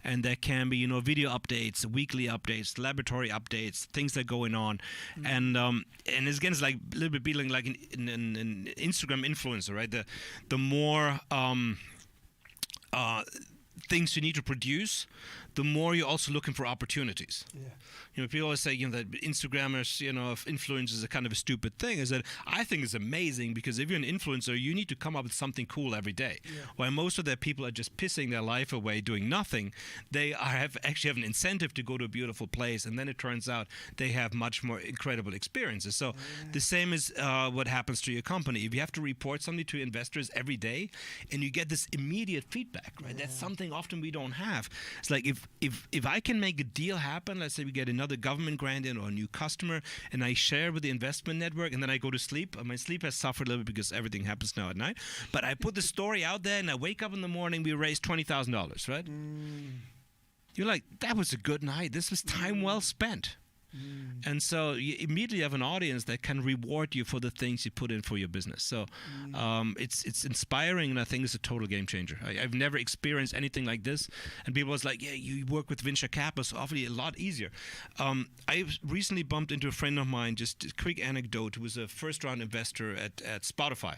And there can be, video updates, weekly updates, laboratory updates, things that are going on, and again, it's like a little bit feeling like an Instagram influencer, right? The more things you need to produce, the more you're also looking for opportunities. People always say, that Instagrammers, influencers are kind of a stupid thing. Is that I think it's amazing because if you're an influencer, you need to come up with something cool every day. While most of their people are just pissing their life away doing nothing, they actually have an incentive to go to a beautiful place, and then it turns out they have much more incredible experiences. So the same is what happens to your company. If you have to report something to investors every day, and you get this immediate feedback, right? That's something often we don't have. It's like if I can make a deal happen, let's say we get another government grant in or a new customer, and I share with the investment network, and then I go to sleep. My sleep has suffered a little bit because everything happens now at night. But I put the story out there, and I wake up in the morning, we raised $20,000, right? You're like, that was a good night. This was time well spent. And so you immediately have an audience that can reward you for the things you put in for your business. So it's inspiring, and I think it's a total game changer. I've never experienced anything like this. And people was like, yeah, you work with venture capital, so obviously a lot easier. I recently bumped into a friend of mine, just a quick anecdote, who was a first-round investor at Spotify,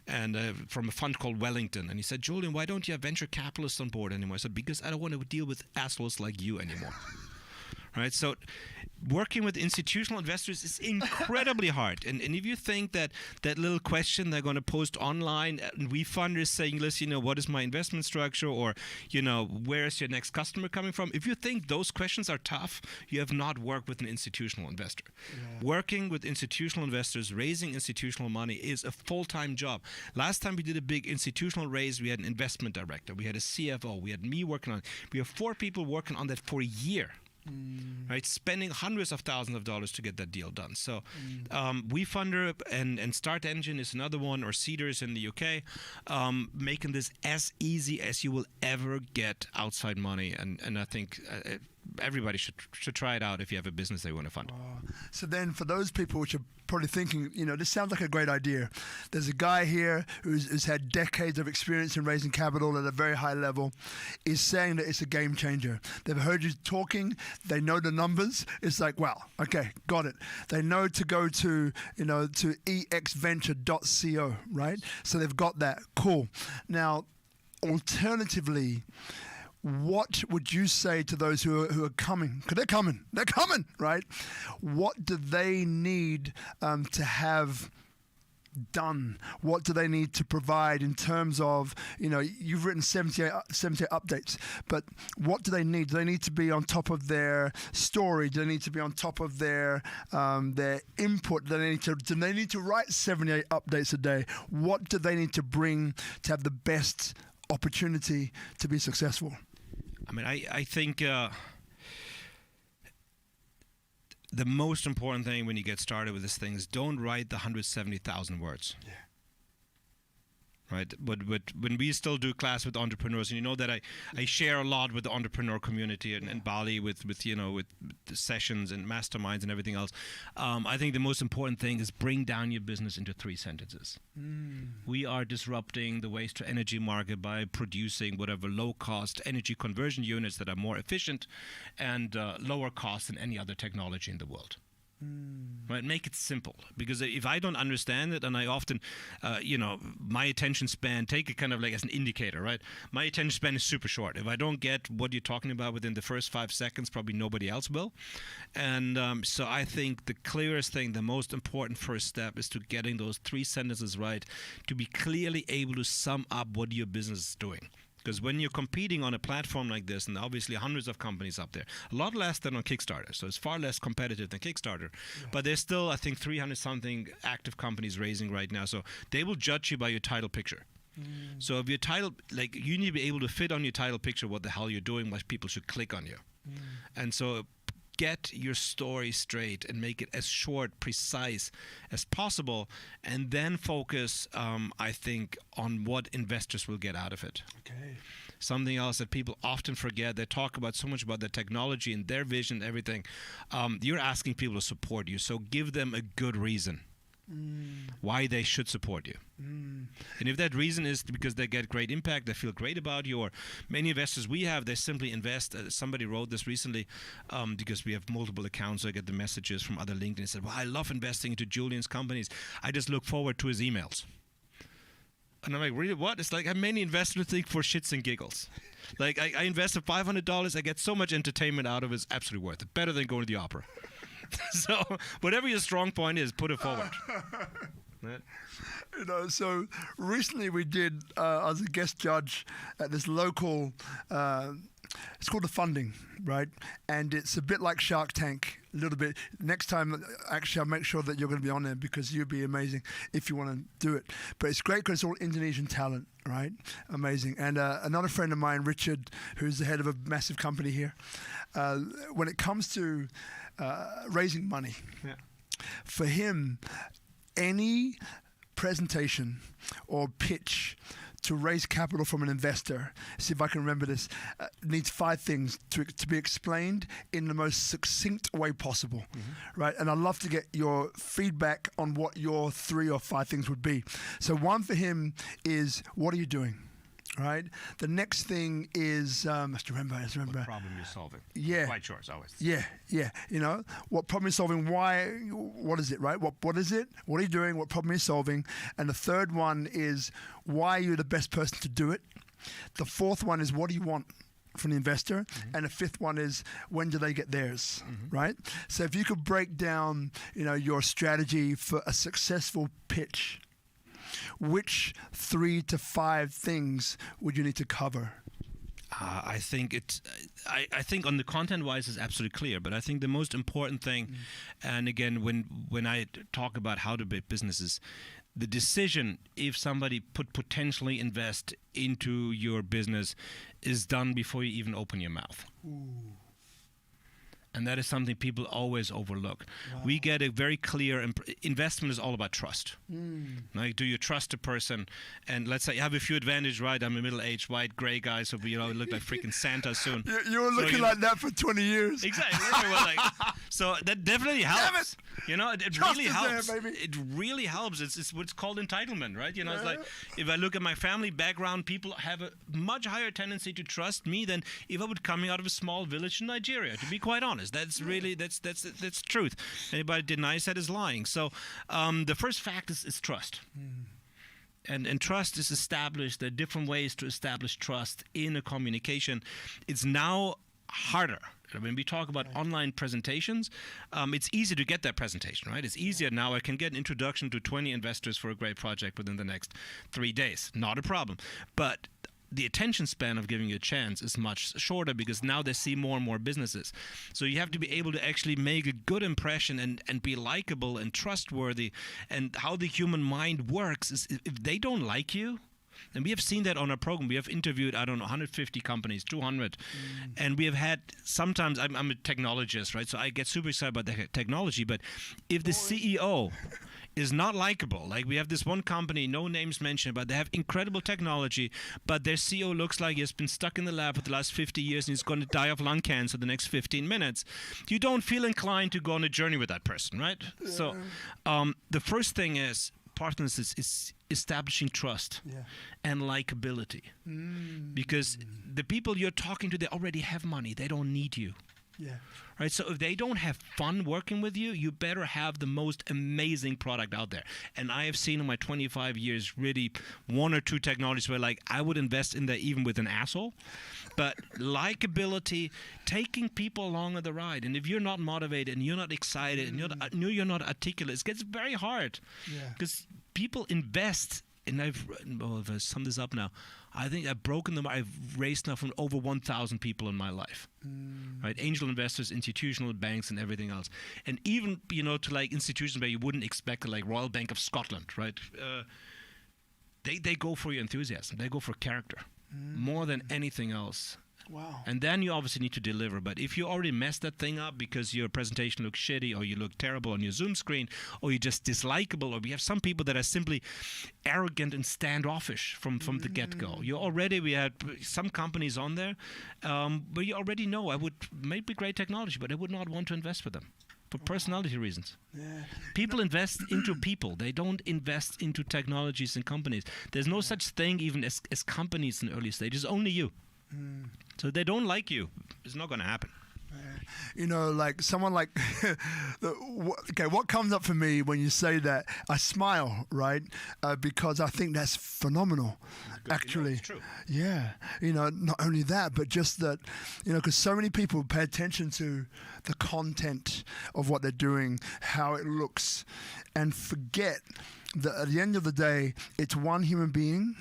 and from a fund called Wellington. And he said, Julian, why don't you have venture capitalists on board anymore? I said, because I don't want to deal with assholes like you anymore. right? So working with institutional investors is incredibly hard. And if you think that little question they're going to post online, and we funders saying, listen, what is my investment structure, or, where is your next customer coming from? If you think those questions are tough, you have not worked with an institutional investor. Yeah. Working with institutional investors, raising institutional money is a full-time job. Last time we did a big institutional raise, we had an investment director, we had a CFO, we had me working on it. We have 4 people working on that for a year. Right, spending hundreds of thousands of dollars to get that deal done. So WeFunder and Start Engine is another one, or Seeders in the UK, making this as easy as you will ever get outside money. And I think everybody should try it out if you have a business they want to fund. So then for those people which are probably thinking, this sounds like a great idea. There's a guy here who's had decades of experience in raising capital at a very high level, is saying that it's a game changer. They've heard you talking, they know the numbers. It's like, wow, okay, got it. They know to go to, to ExVenture.co, right? So they've got that. Cool. Now, alternatively, what would you say to those who are coming? Because they're coming, right? What do they need to have done? What do they need to provide in terms of, you've written 78 updates, but what do they need? Do they need to be on top of their story? Do they need to be on top of their input? Do they need to write 78 updates a day? What do they need to bring to have the best opportunity to be successful? I mean, I think the most important thing when you get started with this thing is don't write the 170,000 words. Yeah. Right, but when we still do class with entrepreneurs, and you know that I share a lot with the entrepreneur community in Bali with the sessions and masterminds and everything else. I think the most important thing is bring down your business into 3 sentences. We are disrupting the waste to energy market by producing whatever low-cost energy conversion units that are more efficient and lower cost than any other technology in the world. Right, make it simple, because if I don't understand it, and I often, my attention span, take it kind of like as an indicator, right? My attention span is super short. If I don't get what you're talking about within the first 5 seconds, probably nobody else will. And so I think the clearest thing, the most important first step is to getting those 3 sentences right, to be clearly able to sum up what your business is doing. Because when you're competing on a platform like this, and obviously hundreds of companies up there, a lot less than on Kickstarter, so it's far less competitive than Kickstarter. Yeah. But there's still, I think, 300-something active companies raising right now, so they will judge you by your title picture. So if your title, you need to be able to fit on your title picture what the hell you're doing, why people should click on you. And so get your story straight and make it as short, precise as possible, and then focus, I think, on what investors will get out of it. Okay. Something else that people often forget, they talk about so much about the technology and their vision and everything. You're asking people to support you, so give them a good reason why they should support you. And if that reason is because they get great impact, they feel great about you, or many investors we have, they simply invest. Somebody wrote this recently because we have multiple accounts. So I get the messages from other LinkedIn and said, well, I love investing into Julien's companies. I just look forward to his emails. And I'm like, really, what? It's like many investors think for shits and giggles. Like I invested $500. I get so much entertainment out of it. It's absolutely worth it. Better than going to the opera. So whatever your strong point is, put it forward. Right? So recently we did, I was a guest judge at this local, it's called The Funding, right? And it's a bit like Shark Tank, a little bit. Next time, actually, I'll make sure that you're going to be on there, because you'd be amazing if you want to do it. But it's great because it's all Indonesian talent, right? Amazing. And another friend of mine, Richard, who's the head of a massive company here, when it comes to raising money, for him, any presentation or pitch to raise capital from an investor, see if I can remember this, needs 5 things to be explained in the most succinct way possible, right? And I'd love to get your feedback on what your 3 or 5 things would be. So one for him is, what are you doing? Right. The next thing is, let's remember. What problem you're solving. Yeah. Quite short, as always. Yeah. What problem you're solving, why, what is it, right? What is it? What are you doing? What problem you're solving? And the third one is, why you're the best person to do it. The fourth one is, what do you want? from the investor, and the fifth one is when do they get theirs, right? So if you could break down, your strategy for a successful pitch, which 3 to 5 things would you need to cover? I think I think on the content wise it's absolutely clear, but I think the most important thing, and again when I talk about how to build businesses, the decision if somebody potentially invest into your business is done before you even open your mouth. Ooh. And that is something people always overlook. Wow. We get a very clear investment is all about trust. Like, do you trust a person? And let's say you have a few advantages, right? I'm a middle-aged white gray guy, so we look like freaking Santa soon. You were looking like that for 20 years. Exactly. So that definitely helps. It really helps. There, it really helps. It's what's called entitlement, right? It's like if I look at my family background, people have a much higher tendency to trust me than if I would coming out of a small village in Nigeria. To be quite honest. That's really that's truth. Anybody denies that is lying. So the first fact is trust. And trust is established. There are different ways to establish trust in a communication. It's now harder. When we talk about online presentations, it's easy to get that presentation, right? It's easier now. I can get an introduction to 20 investors for a great project within the next 3 days. Not a problem. But the attention span of giving you a chance is much shorter because now they see more and more businesses. So you have to be able to actually make a good impression and be likable and trustworthy. And how the human mind works is if they don't like you, and we have seen that on our program. We have interviewed, 150 companies, 200. And we have had, sometimes, I'm a technologist, right? So I get super excited about the technology. But if the CEO is not likable, like we have this one company, no names mentioned, but they have incredible technology, but their CEO looks like he has been stuck in the lab for the last 50 years and he's going to die of lung cancer the next 15 minutes, you don't feel inclined to go on a journey with that person, right? Yeah. So the first thing is, partners is establishing trust and likability. Because the people you're talking to, they already have money. They don't need you. Yeah. Right? So if they don't have fun working with you, you better have the most amazing product out there. And I have seen in my 25 years really 1 or 2 technologies where I would invest in that even with an asshole. But likability, taking people along on the ride. And if you're not motivated and you're not excited and you're not articulate, it gets very hard. Because people invest, and I've summed this up now. I think I've raised now from over 1,000 people in my life, right? Angel investors, institutional banks, and everything else. And even, to institutions where you wouldn't expect, like Royal Bank of Scotland, right? They go for your enthusiasm. They go for character more than anything else. Wow. And then you obviously need to deliver. But if you already messed that thing up because your presentation looks shitty or you look terrible on your Zoom screen or you're just dislikable, or we have some people that are simply arrogant and standoffish from the get-go. We had some companies on there where you already know I would maybe great technology, but I would not want to invest with them for personality reasons. People invest into people. They don't invest into technologies and companies. There's no such thing even as companies in early stages, only you. So they don't like you. It's not going to happen. Someone like, what comes up for me when you say that? I smile, right? Because I think that's phenomenal, actually. It's true. Yeah. Not only that, but just that, because so many people pay attention to the content of what they're doing, how it looks, and forget that at the end of the day, it's one human being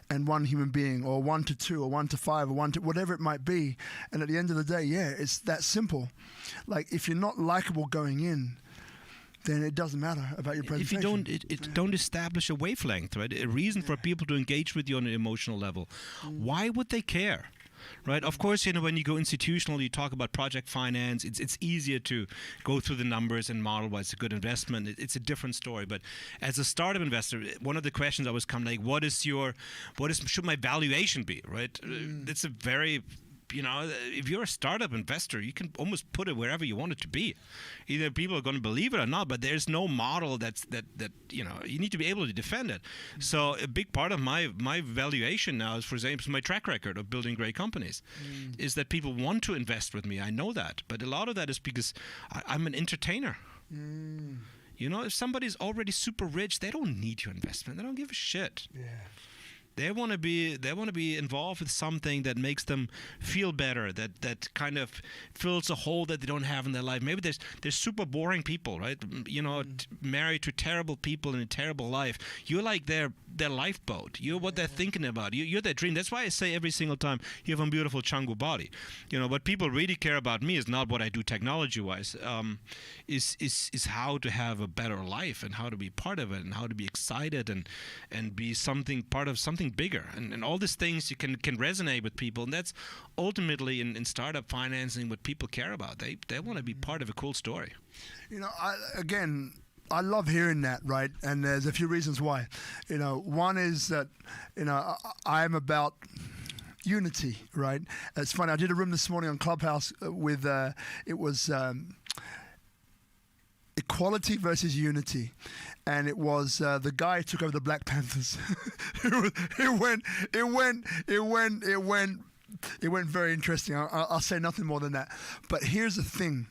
and one human being, or 1 to 2, or 1 to 5, or 1 to whatever it might be. And at the end of the day, it's that simple. Like, if you're not likable going in, then it doesn't matter about your presentation. If you don't establish a wavelength, right? A reason for people to engage with you on an emotional level. Why would they care? Right. Of course, when you go institutional, you talk about project finance. It's easier to go through the numbers and model why it's a good investment. It's a different story. But as a startup investor, one of the questions always come should my valuation be? Right. It's a very if you're a startup investor, you can almost put it wherever you want it to be. Either people are going to believe it or not, but there's no model that you need to be able to defend it. So a big part of my valuation now is, for example, my track record of building great companies is that people want to invest with me. I know that, but a lot of that is because I'm an entertainer. If somebody's already super rich, they don't need your investment. They don't give a shit. They want to be involved with something that makes them feel better, that kind of fills a hole that they don't have in their life. Maybe there's super boring people, right? Married to terrible people in a terrible life. You're like their lifeboat. You're what they're thinking about. You're their dream. That's why I say every single time, you have a beautiful Changu body. What people really care about me is not what I do technology-wise. Is how to have a better life and how to be part of it and how to be excited and be part of something bigger. And all these things you can resonate with people. And that's ultimately in startup financing what people care about. They want to be part of a cool story. I love hearing that, right? And there's a few reasons why. One is that, I'm about unity, right? It's funny. I did a room this morning on Clubhouse with, it was equality versus unity. And it was the guy who took over the Black Panthers. It went very interesting. I'll say nothing more than that. But here's the thing,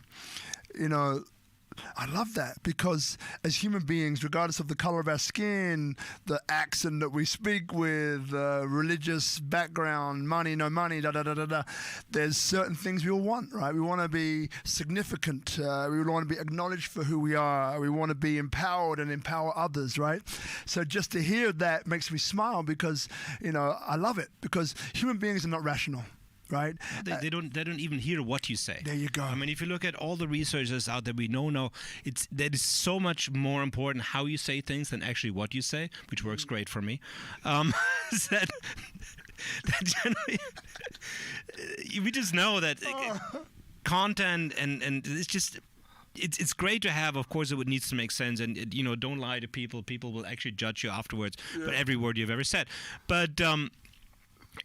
I love that because as human beings, regardless of the color of our skin, the accent that we speak with, religious background, money, no money, there's certain things we all want, right? We want to be significant. We want to be acknowledged for who we are. We want to be empowered and empower others, right? So just to hear that makes me smile because, I love it because human beings are not rational. Right? They don't even hear what you say. There you go. I mean, if you look at all the researchers out there we know now, that is so much more important how you say things than actually what you say, which works great for me. That generally, we just know that content and it's just. It's great to have, of course, it needs to make sense, and don't lie to people. People will actually judge you afterwards for every word you've ever said. But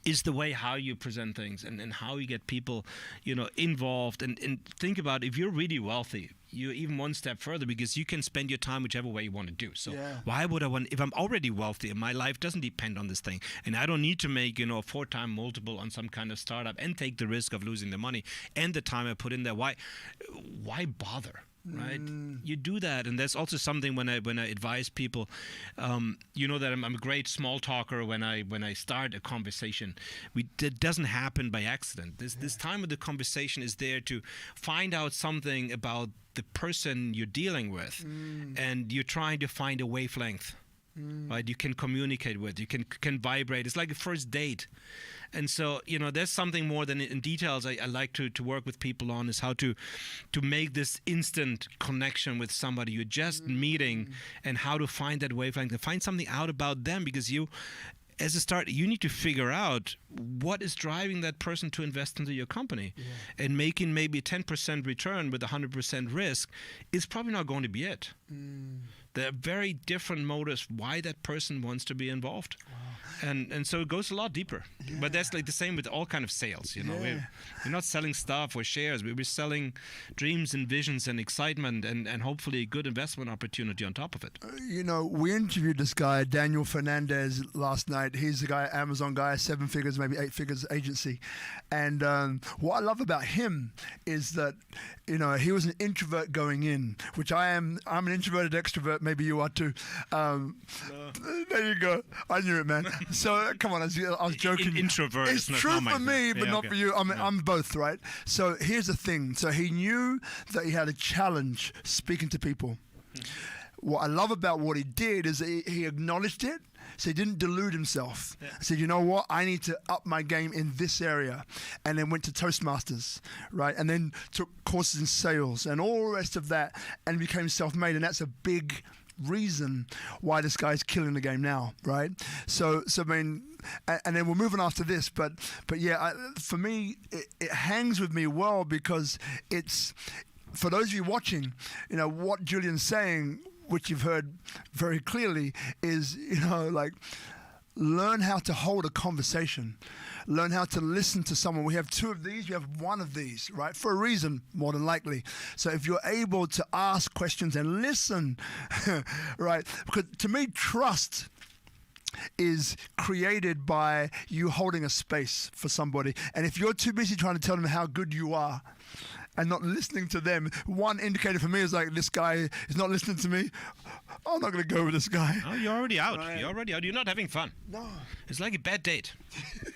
is the way how you present things and how you get people, involved. And think about if you're really wealthy, you're even one step further because you can spend your time whichever way you want to do. So why would I want, if I'm already wealthy and my life doesn't depend on this thing and I don't need to make, a 4-time multiple on some kind of startup and take the risk of losing the money and the time I put in there, why bother? Right, you do that, and that's also something when I advise people. That I'm a great small talker. When I start a conversation, it doesn't happen by accident. This time of the conversation is there to find out something about the person you're dealing with, and you're trying to find a wavelength. Right, you can communicate with, you can vibrate. It's like a first date. And so, there's something more than in details I like to work with people on is how to make this instant connection with somebody you're just meeting and how to find that wavelength and find something out about them because as a start, you need to figure out what is driving that person to invest into your company. And making maybe a 10% return with 100% risk is probably not going to be it. There are very different motives why that person wants to be involved. And so it goes a lot deeper. But that's like the same with all kind of sales. We're not selling stuff or shares. We're selling dreams and visions and excitement and hopefully a good investment opportunity on top of it. We interviewed this guy, Daniel Fernandez, last night. He's a guy, Amazon guy, 7 figures, maybe 8 figures agency. And what I love about him is that, he was an introvert going in, which I am. I'm an introverted extrovert. Maybe you are too. There you go. I knew it, man. So come on, I was joking. Introvert. It's true for me, but not for you. I'm both, right? So here's the thing. So he knew that he had a challenge speaking to people. What I love about what he did is he acknowledged it. So he didn't delude himself. He said, you know what? I need to up my game in this area. And then went to Toastmasters, right? And then took courses in sales and all the rest of that and became self-made. And that's a big reason why this guy's killing the game now, right? So I mean, and then we're moving after this, but yeah, for me, it hangs with me well because it's, for those of you watching, what Julien's saying, which you've heard very clearly, is, learn how to hold a conversation. Learn how to listen to someone. We have 2 of these, you have 1 of these, right? For a reason, more than likely. So if you're able to ask questions and listen, right? Because to me, trust is created by you holding a space for somebody. And if you're too busy trying to tell them how good you are, and not listening to them. One indicator for me is like, this guy is not listening to me. I'm not going to go with this guy. Oh, you're already out. Right. You're already out. You're not having fun. No. It's like a bad date.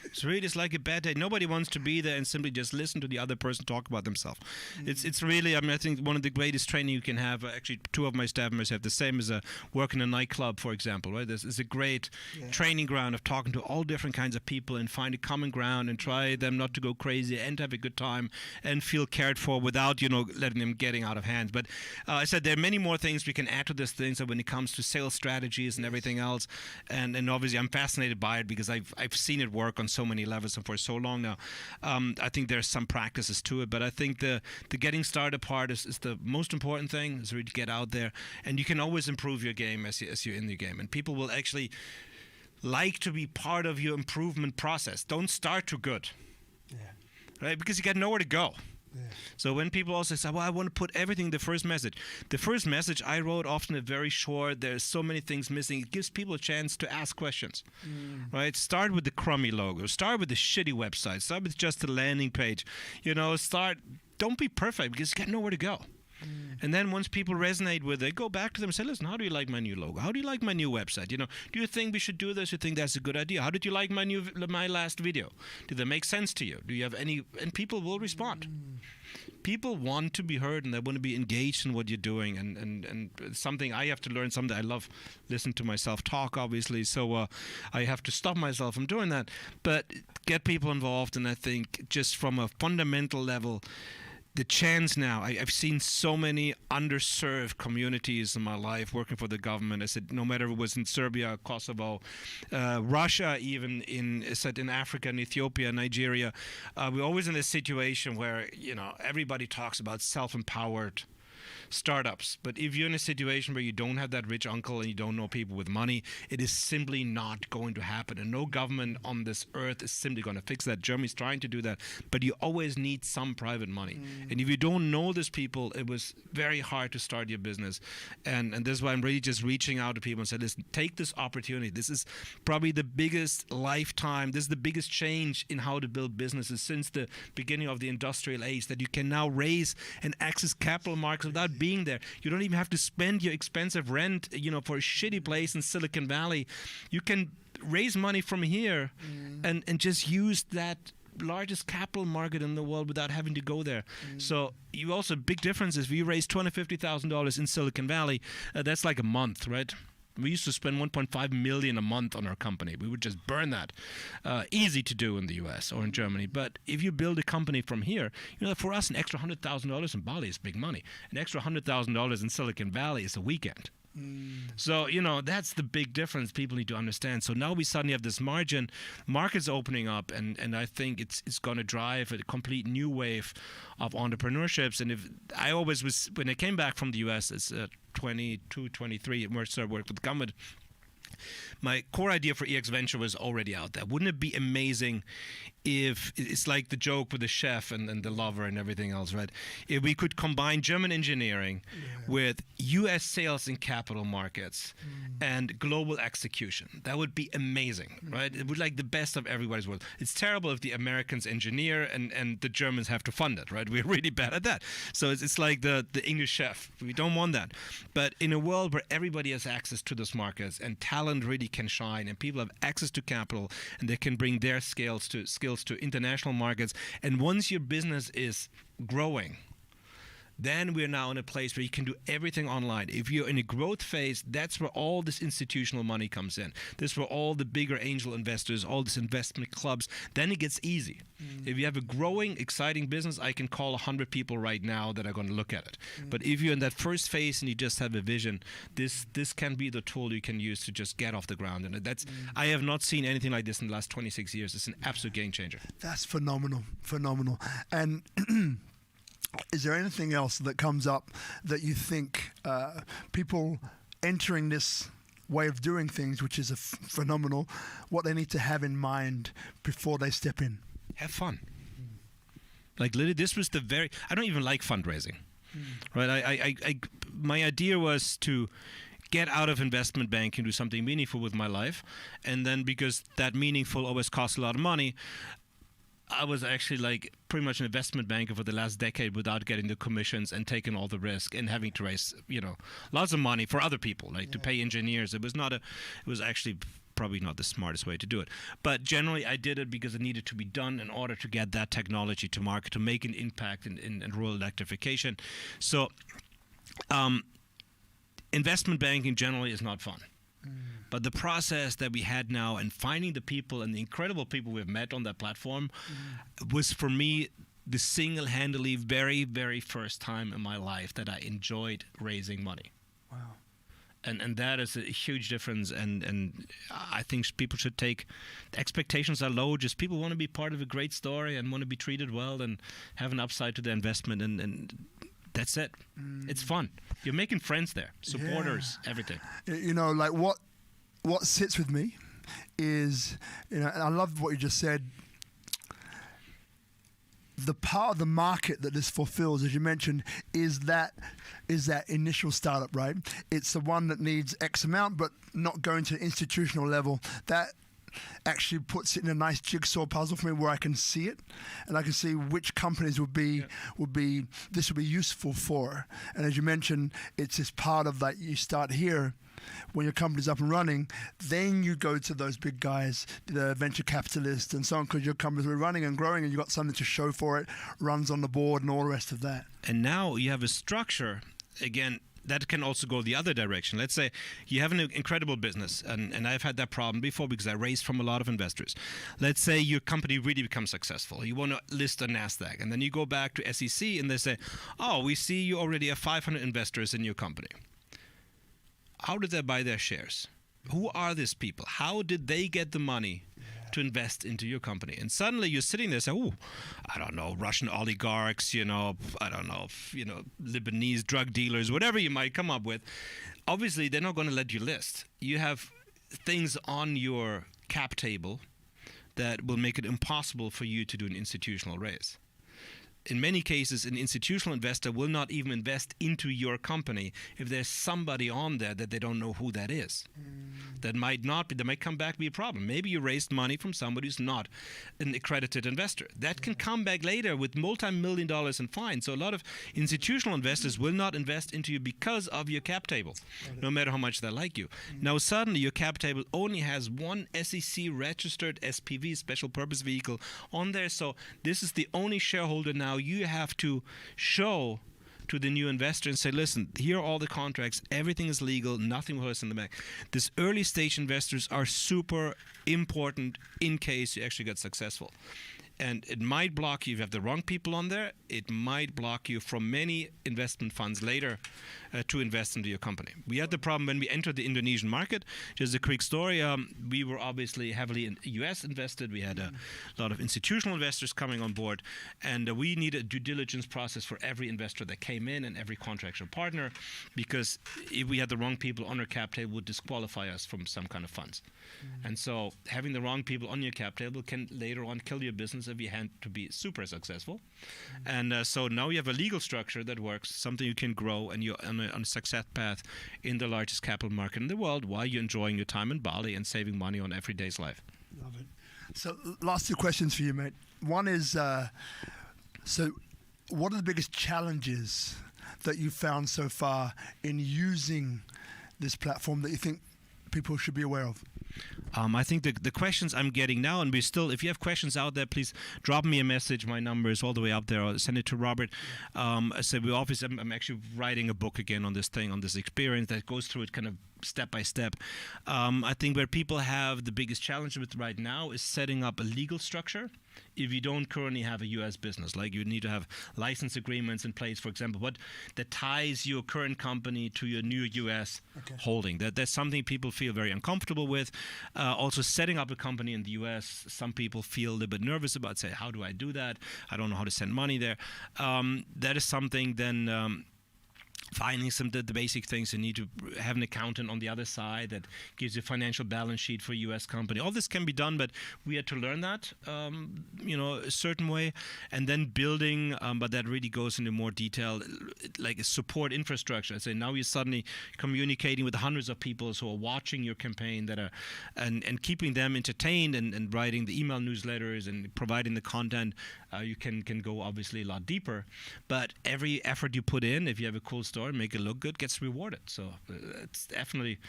It's really like a bad date. Nobody wants to be there and simply just listen to the other person talk about themselves. It's really, I mean, I think one of the greatest training you can have, actually two of my staff members have the same as a work in a nightclub, for example, right? This is a great training ground of talking to all different kinds of people and find a common ground and try them not to go crazy and have a good time and feel cared for without, letting them getting out of hand. But I said there are many more things we can add to this thing. So when it comes to sales strategies and everything else, and obviously I'm fascinated by it because I've seen it work on so many levels and for so long now. I think there's some practices to it, but I think the getting started part is the most important thing, is really get out there, and you can always improve your game as you're in the game, and people will actually like to be part of your improvement process. Don't start too good, right? Because you got nowhere to go. So when people also say, well, I want to put everything in the first message. The first message I wrote often is very short. There's so many things missing. It gives people a chance to ask questions, right? Start with the crummy logo. Start with the shitty website. Start with just the landing page. Don't be perfect because you got nowhere to go. And then once people resonate with it, go back to them and say, listen, how do you like my new logo? How do you like my new website? Do you think we should do this? You think that's a good idea? How did you like my last video? Did that make sense to you? Do you have any? And people will respond. People want to be heard and they want to be engaged in what you're doing. And something I have to learn, something I love listening to myself talk, obviously. So I have to stop myself from doing that. But get people involved. And I think just from a fundamental level, the chance now, I've seen so many underserved communities in my life working for the government. I said, no matter if it was in Serbia, Kosovo, Russia, even in Africa and Ethiopia, Nigeria, we're always in a situation where, everybody talks about self-empowered startups. But if you're in a situation where you don't have that rich uncle and you don't know people with money, it is simply not going to happen. And no government on this earth is simply going to fix that. Germany's trying to do that. But you always need some private money. And if you don't know these people, it was very hard to start your business. And this is why I'm really just reaching out to people and say, listen, take this opportunity. This is probably the biggest lifetime. This is the biggest change in how to build businesses since the beginning of the industrial age, that you can now raise and access capital markets without being there. You don't even have to spend your expensive rent, for a shitty place in Silicon Valley. You can raise money from here and just use that largest capital market in the world without having to go there. So you also, big difference is if you raise $250,000 in Silicon Valley, that's like a month, right? We used to spend $1.5 million a month on our company. We would just burn that. Easy to do in the US or in Germany. But if you build a company from here, for us, an extra $100,000 in Bali is big money. An extra $100,000 in Silicon Valley is a weekend. So, that's the big difference people need to understand. So now we suddenly have this margin, markets opening up, and I think it's going to drive a complete new wave of entrepreneurships. And if I always was, when I came back from the US, it's 22, 23, where I worked with the government, my core idea for ExVenture was already out there. Wouldn't it be amazing if it's like the joke with the chef and the lover and everything else, right? If we could combine German engineering with US sales and capital markets and global execution, that would be amazing, right? It would like the best of everybody's world. It's terrible if the Americans engineer and the Germans have to fund it, right? We're really bad at that. So it's like the English chef. We don't want that. But in a world where everybody has access to those markets and talent really can shine and people have access to capital and they can bring their skills to international markets, and once your business is growing, then we're now in a place where you can do everything online. If you're in a growth phase, that's where all this institutional money comes in. That's where all the bigger angel investors, all these investment clubs, then it gets easy. If you have a growing, exciting business, I can call 100 people right now that are going to look at it. But if you're in that first phase and you just have a vision, this can be the tool you can use to just get off the ground. And that's I have not seen anything like this in the last 26 years. It's an absolute game changer. That's phenomenal. And is there anything else that comes up that you think people entering this way of doing things, which is phenomenal, what they need to have in mind before they step in? Have fun. Like literally, this was I don't even like fundraising, right? I my idea was to get out of investment banking and do something meaningful with my life, and then because that meaningful always costs a lot of money, I was actually like pretty much an investment banker for the last decade without getting the commissions and taking all the risk and having to raise, lots of money for other people, like to pay engineers. It was actually probably not the smartest way to do it. But generally, I did it because it needed to be done in order to get that technology to market, to make an impact in rural electrification. So investment banking generally is not fun. But the process that we had now and finding the people and the incredible people we've met on that platform was, for me, the single-handedly very, very first time in my life that I enjoyed raising money. Wow. And that is a huge difference. And I think people should take, the expectations are low. Just people want to be part of a great story and want to be treated well and have an upside to their investment. And that's it. It's fun. You're making friends there, supporters, everything. Like what sits with me is, and I love what you just said. The part of the market that this fulfills, as you mentioned, is that initial startup, right? It's the one that needs X amount, but not going to the institutional level. That actually puts it in a nice jigsaw puzzle for me, where I can see it and I can see which companies would be useful for. And as you mentioned, it's this part of that you start here. When your company's up and running, then you go to those big guys, the venture capitalists and so on, because your company's running and growing and you've got something to show for it, runs on the board and all the rest of that. And now you have a structure, again, that can also go the other direction. Let's say you have an incredible business, and I've had that problem before because I raised from a lot of investors. Let's say your company really becomes successful. You want to list on NASDAQ, and then you go back to SEC and they say, oh, we see you already have 500 investors in your company. How did they buy their shares? Who are these people? How did they get the money to invest into your company? And suddenly you're sitting there saying, I don't know, Russian oligarchs, I don't know, Lebanese drug dealers, whatever you might come up with. Obviously, they're not going to let you list. You have things on your cap table that will make it impossible for you to do an institutional raise. In many cases, an institutional investor will not even invest into your company if there's somebody on there that they don't know who that is. That might come back to be a problem. Maybe you raised money from somebody who's not an accredited investor. That can come back later with multi-million dollars in fines. So a lot of institutional investors will not invest into you because of your cap table, no matter how much they like you. Now suddenly your cap table only has one SEC registered SPV, special purpose vehicle, on there. So this is the only shareholder now you have to show to the new investor and say, listen, here are all the contracts, everything is legal, nothing will hurt us in the back. These early stage investors are super important in case you actually get successful. And it might block you if you have the wrong people on there. It might block you from many investment funds later to invest into your company. We had the problem when we entered the Indonesian market. Just a quick story. We were obviously heavily in US invested. We had a lot of institutional investors coming on board. And we needed a due diligence process for every investor that came in and every contractual partner, because if we had the wrong people on our cap table, it would disqualify us from some kind of funds. And so having the wrong people on your cap table can later on kill your business if you had to be super successful. And so now you have a legal structure that works, something you can grow, and you're on a success path in the largest capital market in the world while you're enjoying your time in Bali and saving money on everyday's life. Love it. So last two questions for you, mate. One is, so what are the biggest challenges that you've found so far in using this platform that you think people should be aware of? I think the questions I'm getting now, and if you have questions out there, please drop me a message. My number is all the way up there. I'll send it to Robert. I'm actually writing a book again on this thing, on this experience that goes through it kind of step by step. I think where people have the biggest challenge with right now is setting up a legal structure. If you don't currently have a U.S. business, like you need to have license agreements in place, for example, that ties your current company to your new U.S. holding. That's something people feel very uncomfortable with. Also, setting up a company in the U.S., some people feel a little bit nervous about, say, how do I do that? I don't know how to send money there. That is something then finding the basic things. You need to have an accountant on the other side that gives you a financial balance sheet for a U.S. company. All this can be done, but we had to learn that, a certain way. And then building, but that really goes into more detail, like a support infrastructure. I say now you're suddenly communicating with hundreds of people who are watching your campaign that are, and keeping them entertained and writing the email newsletters and providing the content. You can go obviously a lot deeper, but every effort you put in, if you have a cool story, make it look good, gets rewarded. So it's definitely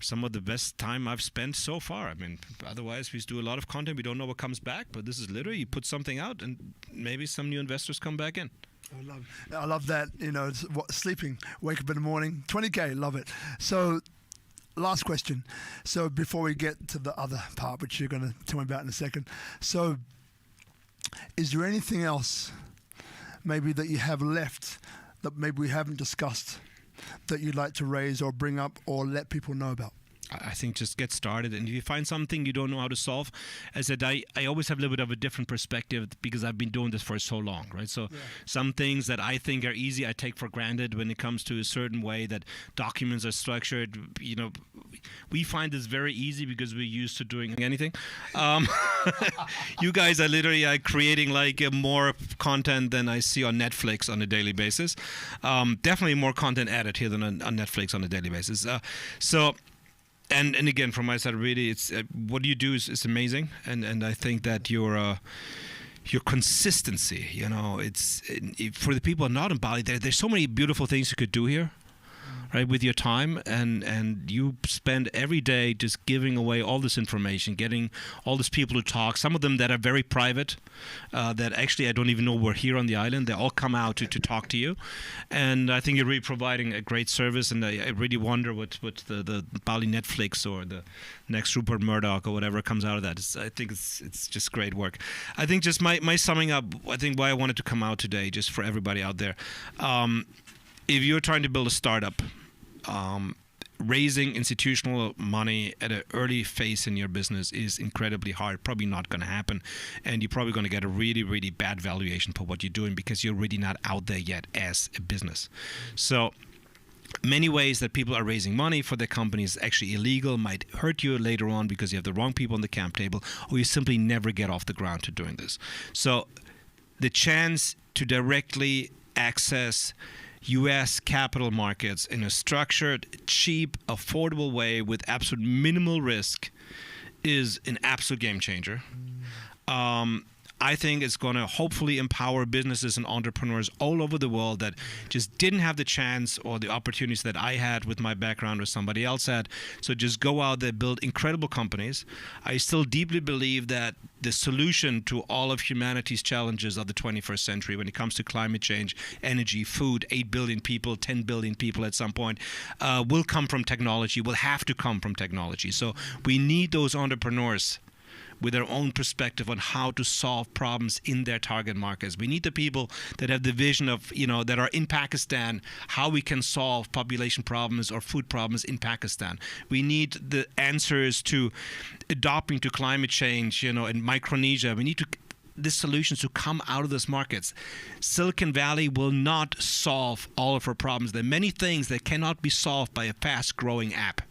some of the best time I've spent so far. I mean, otherwise we do a lot of content, we don't know what comes back, but this is literally you put something out and maybe some new investors come back in. I love that. Sleeping, wake up in the morning, 20K, love it. So last question. So before we get to the other part, which you're going to tell me about in a second. So is there anything else maybe that you have left that maybe we haven't discussed that you'd like to raise or bring up or let people know about? I think just get started, and if you find something you don't know how to solve, as I said, I always have a little bit of a different perspective because I've been doing this for so long, right? So some things that I think are easy, I take for granted when it comes to a certain way that documents are structured. We find this very easy because we're used to doing anything. You guys are literally creating more content than I see on Netflix on a daily basis. Definitely more content added here than on Netflix on a daily basis. And again, from my side, really, it's what you do is amazing, and I think that your consistency, it's for the people not in Bali. There's so many beautiful things you could do here, right, with your time, and you spend every day just giving away all this information, getting all these people to talk. Some of them that are very private, that actually I don't even know we're here on the island. They all come out to talk to you, and I think you're really providing a great service. And I really wonder what the Bali Netflix or the next Rupert Murdoch or whatever comes out of that. I think it's just great work. I think just my summing up, I think why I wanted to come out today, just for everybody out there. If you're trying to build a startup, raising institutional money at an early phase in your business is incredibly hard, probably not going to happen, and you're probably going to get a really, really bad valuation for what you're doing because you're really not out there yet as a business. So many ways that people are raising money for their companies actually illegal, might hurt you later on because you have the wrong people on the camp table, or you simply never get off the ground to doing this. So the chance to directly access U.S. capital markets in a structured, cheap, affordable way with absolute minimal risk is an absolute game changer. I think it's going to hopefully empower businesses and entrepreneurs all over the world that just didn't have the chance or the opportunities that I had with my background or somebody else had. So just go out there, build incredible companies. I still deeply believe that the solution to all of humanity's challenges of the 21st century when it comes to climate change, energy, food, 8 billion people, 10 billion people at some point, will come from technology, will have to come from technology. So we need those entrepreneurs with their own perspective on how to solve problems in their target markets. We need the people that have the vision of, that are in Pakistan, how we can solve population problems or food problems in Pakistan. We need the answers to adapting to climate change, in Micronesia. We need the solutions to come out of those markets. Silicon Valley will not solve all of our problems. There are many things that cannot be solved by a fast-growing app.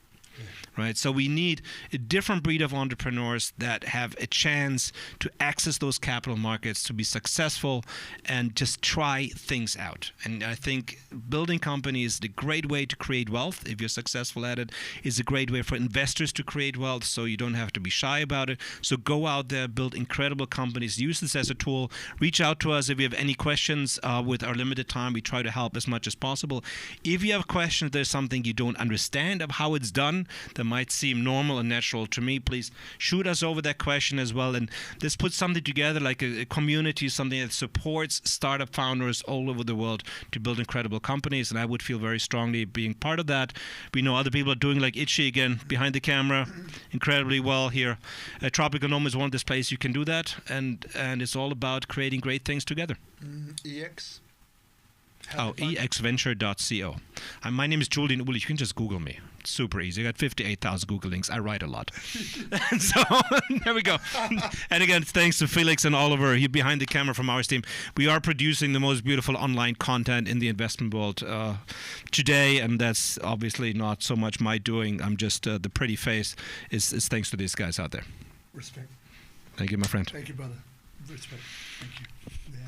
Right, so we need a different breed of entrepreneurs that have a chance to access those capital markets, to be successful, and just try things out. And I think building companies is a great way to create wealth. If you're successful at it, is a great way for investors to create wealth. So you don't have to be shy about it. So go out there, build incredible companies. Use this as a tool. Reach out to us if you have any questions. With our limited time, we try to help as much as possible. If you have questions, there's something you don't understand of how it's done that might seem normal and natural to me, please shoot us over that question as well, and let's put something together like a community, something that supports startup founders all over the world to build incredible companies. And I would feel very strongly being part of that. We know other people are doing, like Itchy again behind the camera, incredibly well here. Tropical Gnome is one of these places you can do that, and it's all about creating great things together. EX? ExVenture.co. My name is Julien Uhlig. You can just Google me. It's super easy. I got 58,000 Google links. I write a lot. And so there we go. And again, thanks to Felix and Oliver here behind the camera from our team. We are producing the most beautiful online content in the investment world today, and that's obviously not so much my doing. I'm just the pretty face is thanks to these guys out there. Respect. Thank you, my friend. Thank you, brother. Respect. Thank you. Yeah.